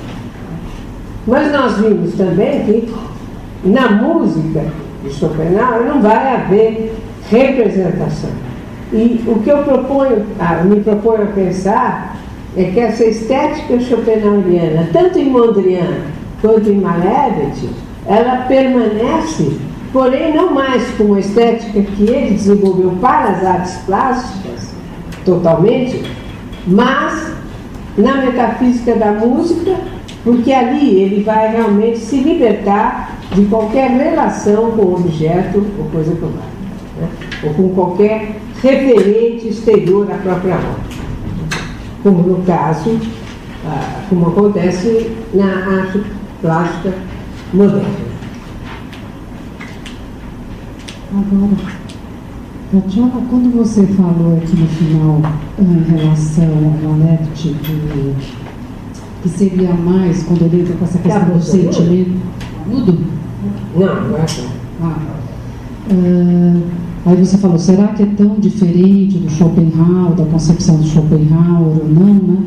Mas nós vimos também que na música de Schopenhauer não vai haver representação. E o que eu me proponho a pensar é que essa estética schopenhaueriana, tanto em Mondrian quanto em Malevich, ela permanece, porém não mais como a estética que ele desenvolveu para as artes plásticas, totalmente, mas na metafísica da música, porque ali ele vai realmente se libertar de qualquer relação com o objeto ou coisa que vai, né? Ou com qualquer referente exterior à própria obra, como no caso como acontece na arte plástica moderna. Agora, Tatiana, quando você falou aqui no final em relação ao Malevich, que seria mais quando ele entra com essa questão do sentimento. Mudo? Não, não é assim. Aí você falou, será que é tão diferente do Schopenhauer, da concepção do Schopenhauer ou não, né?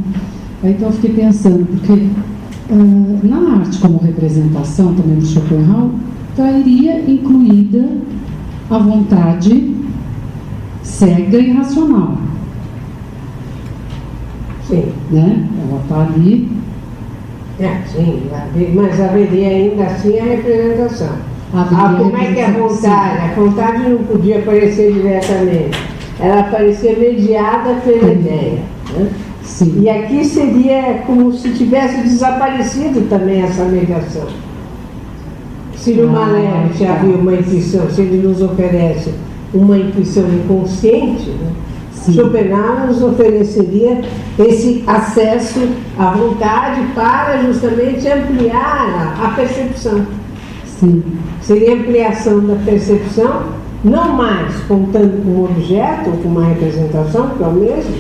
Aí então eu fiquei pensando, porque na arte como representação também do Schopenhauer, estaria incluída a vontade cega e racional. Sim. Né? Ela está ali. Sim, mas haveria ainda assim a representação. Como é que a vontade? A vontade não podia aparecer diretamente. Ela aparecia mediada pela ideia. Né? Sim. E aqui seria como se tivesse desaparecido também essa mediação. Se no Malevich havia uma intuição, se ele nos oferece uma intuição inconsciente, né? Schopenhauer nos ofereceria esse acesso à vontade para justamente ampliar a percepção. Sim. Seria ampliação da percepção, não mais contando com um objeto ou com uma representação, que é o mesmo,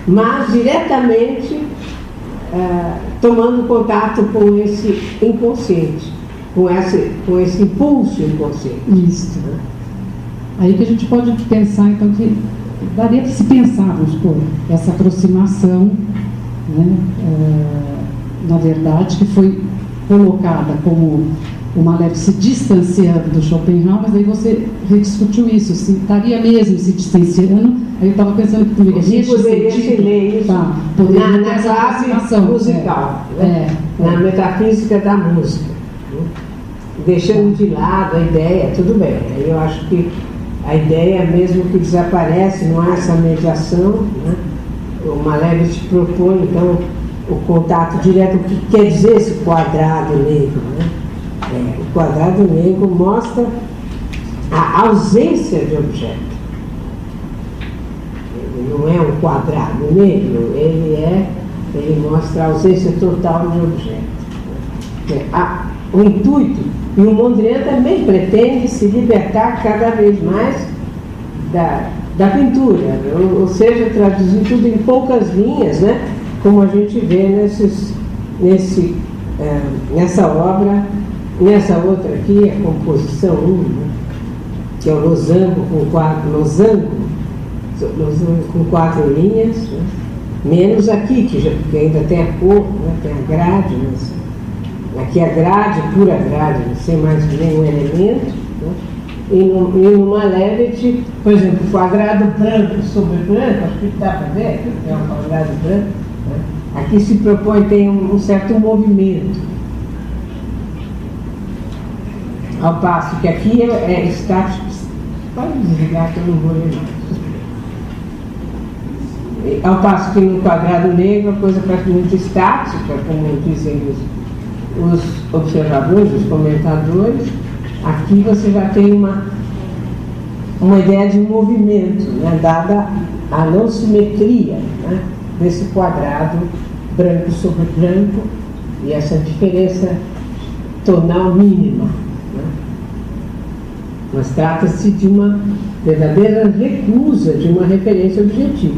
mas diretamente tomando contato com esse inconsciente, com esse impulso inconsciente. Isso. Aí que a gente pode pensar, então, que daria para se pensar, vamos supor, essa aproximação, né, na verdade, que foi colocada como o Malevich se distanciando do Schopenhauer, mas aí você rediscutiu isso, se estaria mesmo se distanciando. Aí eu estava pensando que também você poderia se ler isso na classe musical, na metafísica da música, deixando de lado a ideia, tudo bem. Aí eu acho que a ideia mesmo que desaparece, não há essa mediação, né? O Malevich propõe então o contato direto, o que quer dizer esse quadrado negro, né? O quadrado negro mostra a ausência de objeto. Ele não é um quadrado negro, ele mostra a ausência total de objeto. O intuito, e o Mondrian também pretende se libertar cada vez mais da pintura, ou seja, traduzir tudo em poucas linhas, né? Como a gente vê nessa obra. Nessa outra aqui, a composição 1, né, que é o losango com 4 linhas, né, menos aqui, que ainda tem a cor, né, tem a grade, mas aqui a grade, pura grade, sem mais nenhum elemento. Né, e no Malevich, por exemplo, quadrado branco sobre branco, acho que dá para ver, aqui é um quadrado branco, né, aqui se propõe, tem um certo movimento. Ao passo que aqui é estático. Pode desligar que eu não vou ler mais. Ao passo que no quadrado negro a coisa é praticamente estática, como dizem os observadores, os comentadores. Aqui você já tem uma ideia de movimento, né, dada a não simetria, né, desse quadrado branco sobre branco e essa diferença tonal mínima. Mas trata-se de uma verdadeira recusa de uma referência objetiva.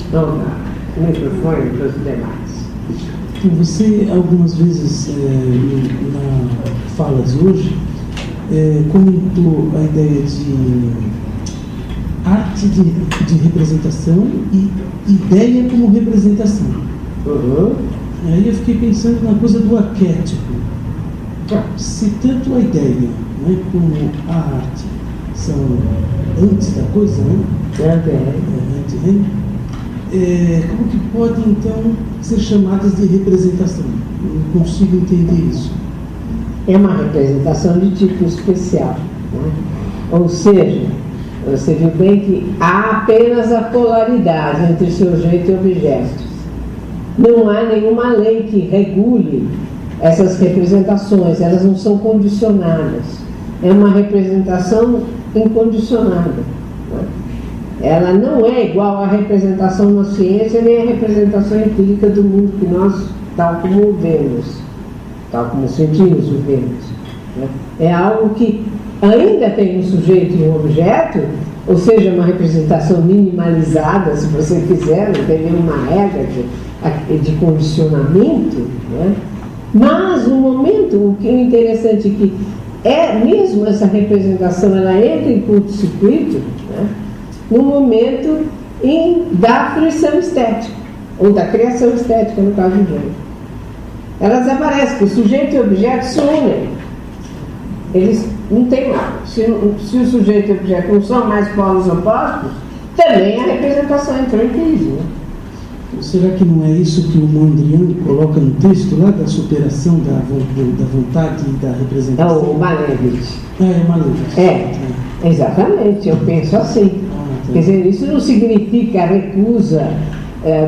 Vamos lá, o microfone para os demais. Você, algumas vezes, na fala de hoje, comentou a ideia de arte de representação e ideia como representação. Aí eu fiquei pensando na coisa do arquétipo. Se tanto a ideia, né, como a arte são antes da coisa, né? Como que podem então ser chamadas de representação? Eu não consigo entender isso. É uma representação de tipo especial, né? Ou seja, você viu bem que há apenas a polaridade entre sujeito e objeto. Não há nenhuma lei que regule essas representações, elas não são condicionadas. É uma representação incondicionada. Né? ela não é igual à representação na ciência, nem à representação empírica do mundo que nós, tal como vemos, tal como sentimos o vemos. Né? É algo que ainda tem um sujeito e um objeto, ou seja, uma representação minimalizada, se você quiser, não tem nenhuma regra de condicionamento, né? Mas no momento, o que é interessante é que mesmo essa representação, ela entra em curto-circuito, né? No momento da fruição estética, ou da criação estética, no caso de hoje. Elas aparecem, porque sujeito e objeto se unem. Eles não têm nada. Se o sujeito e o objeto não são mais polos opostos, também a representação entrou em crise. Né? Será que não é isso que o Mondrian coloca no texto lá, da superação da vontade e da representação? É o Malevich. É o Malevich. Exatamente, eu penso assim. Quer dizer, isso não significa a recusa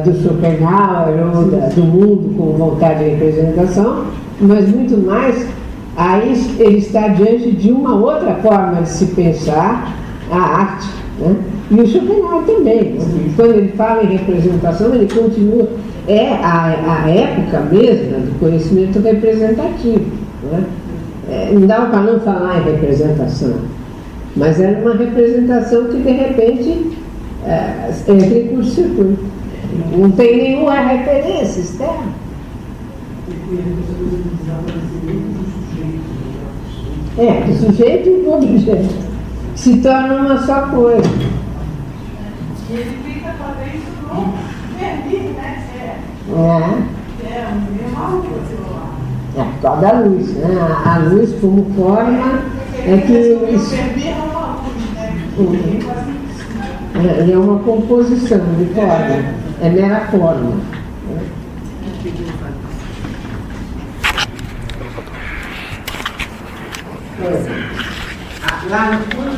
do Schopenhauer ou do mundo com vontade de representação, mas muito mais, aí ele está diante de uma outra forma de se pensar a arte. Né? E o Schopenhauer também, quando ele fala em representação, ele continua, a época mesma do conhecimento representativo. Né? Não dava para não falar em representação, mas era uma representação que de repente entra em curto-circuito. Não tem nenhuma referência externa. Do sujeito e do objeto. Se torna uma só coisa. E ele fica fazendo isso no vermelho, né? Uma luz. Por causa da luz. Né? A luz como forma é que isso. É uma composição de forma. É mera forma. Lá no fundo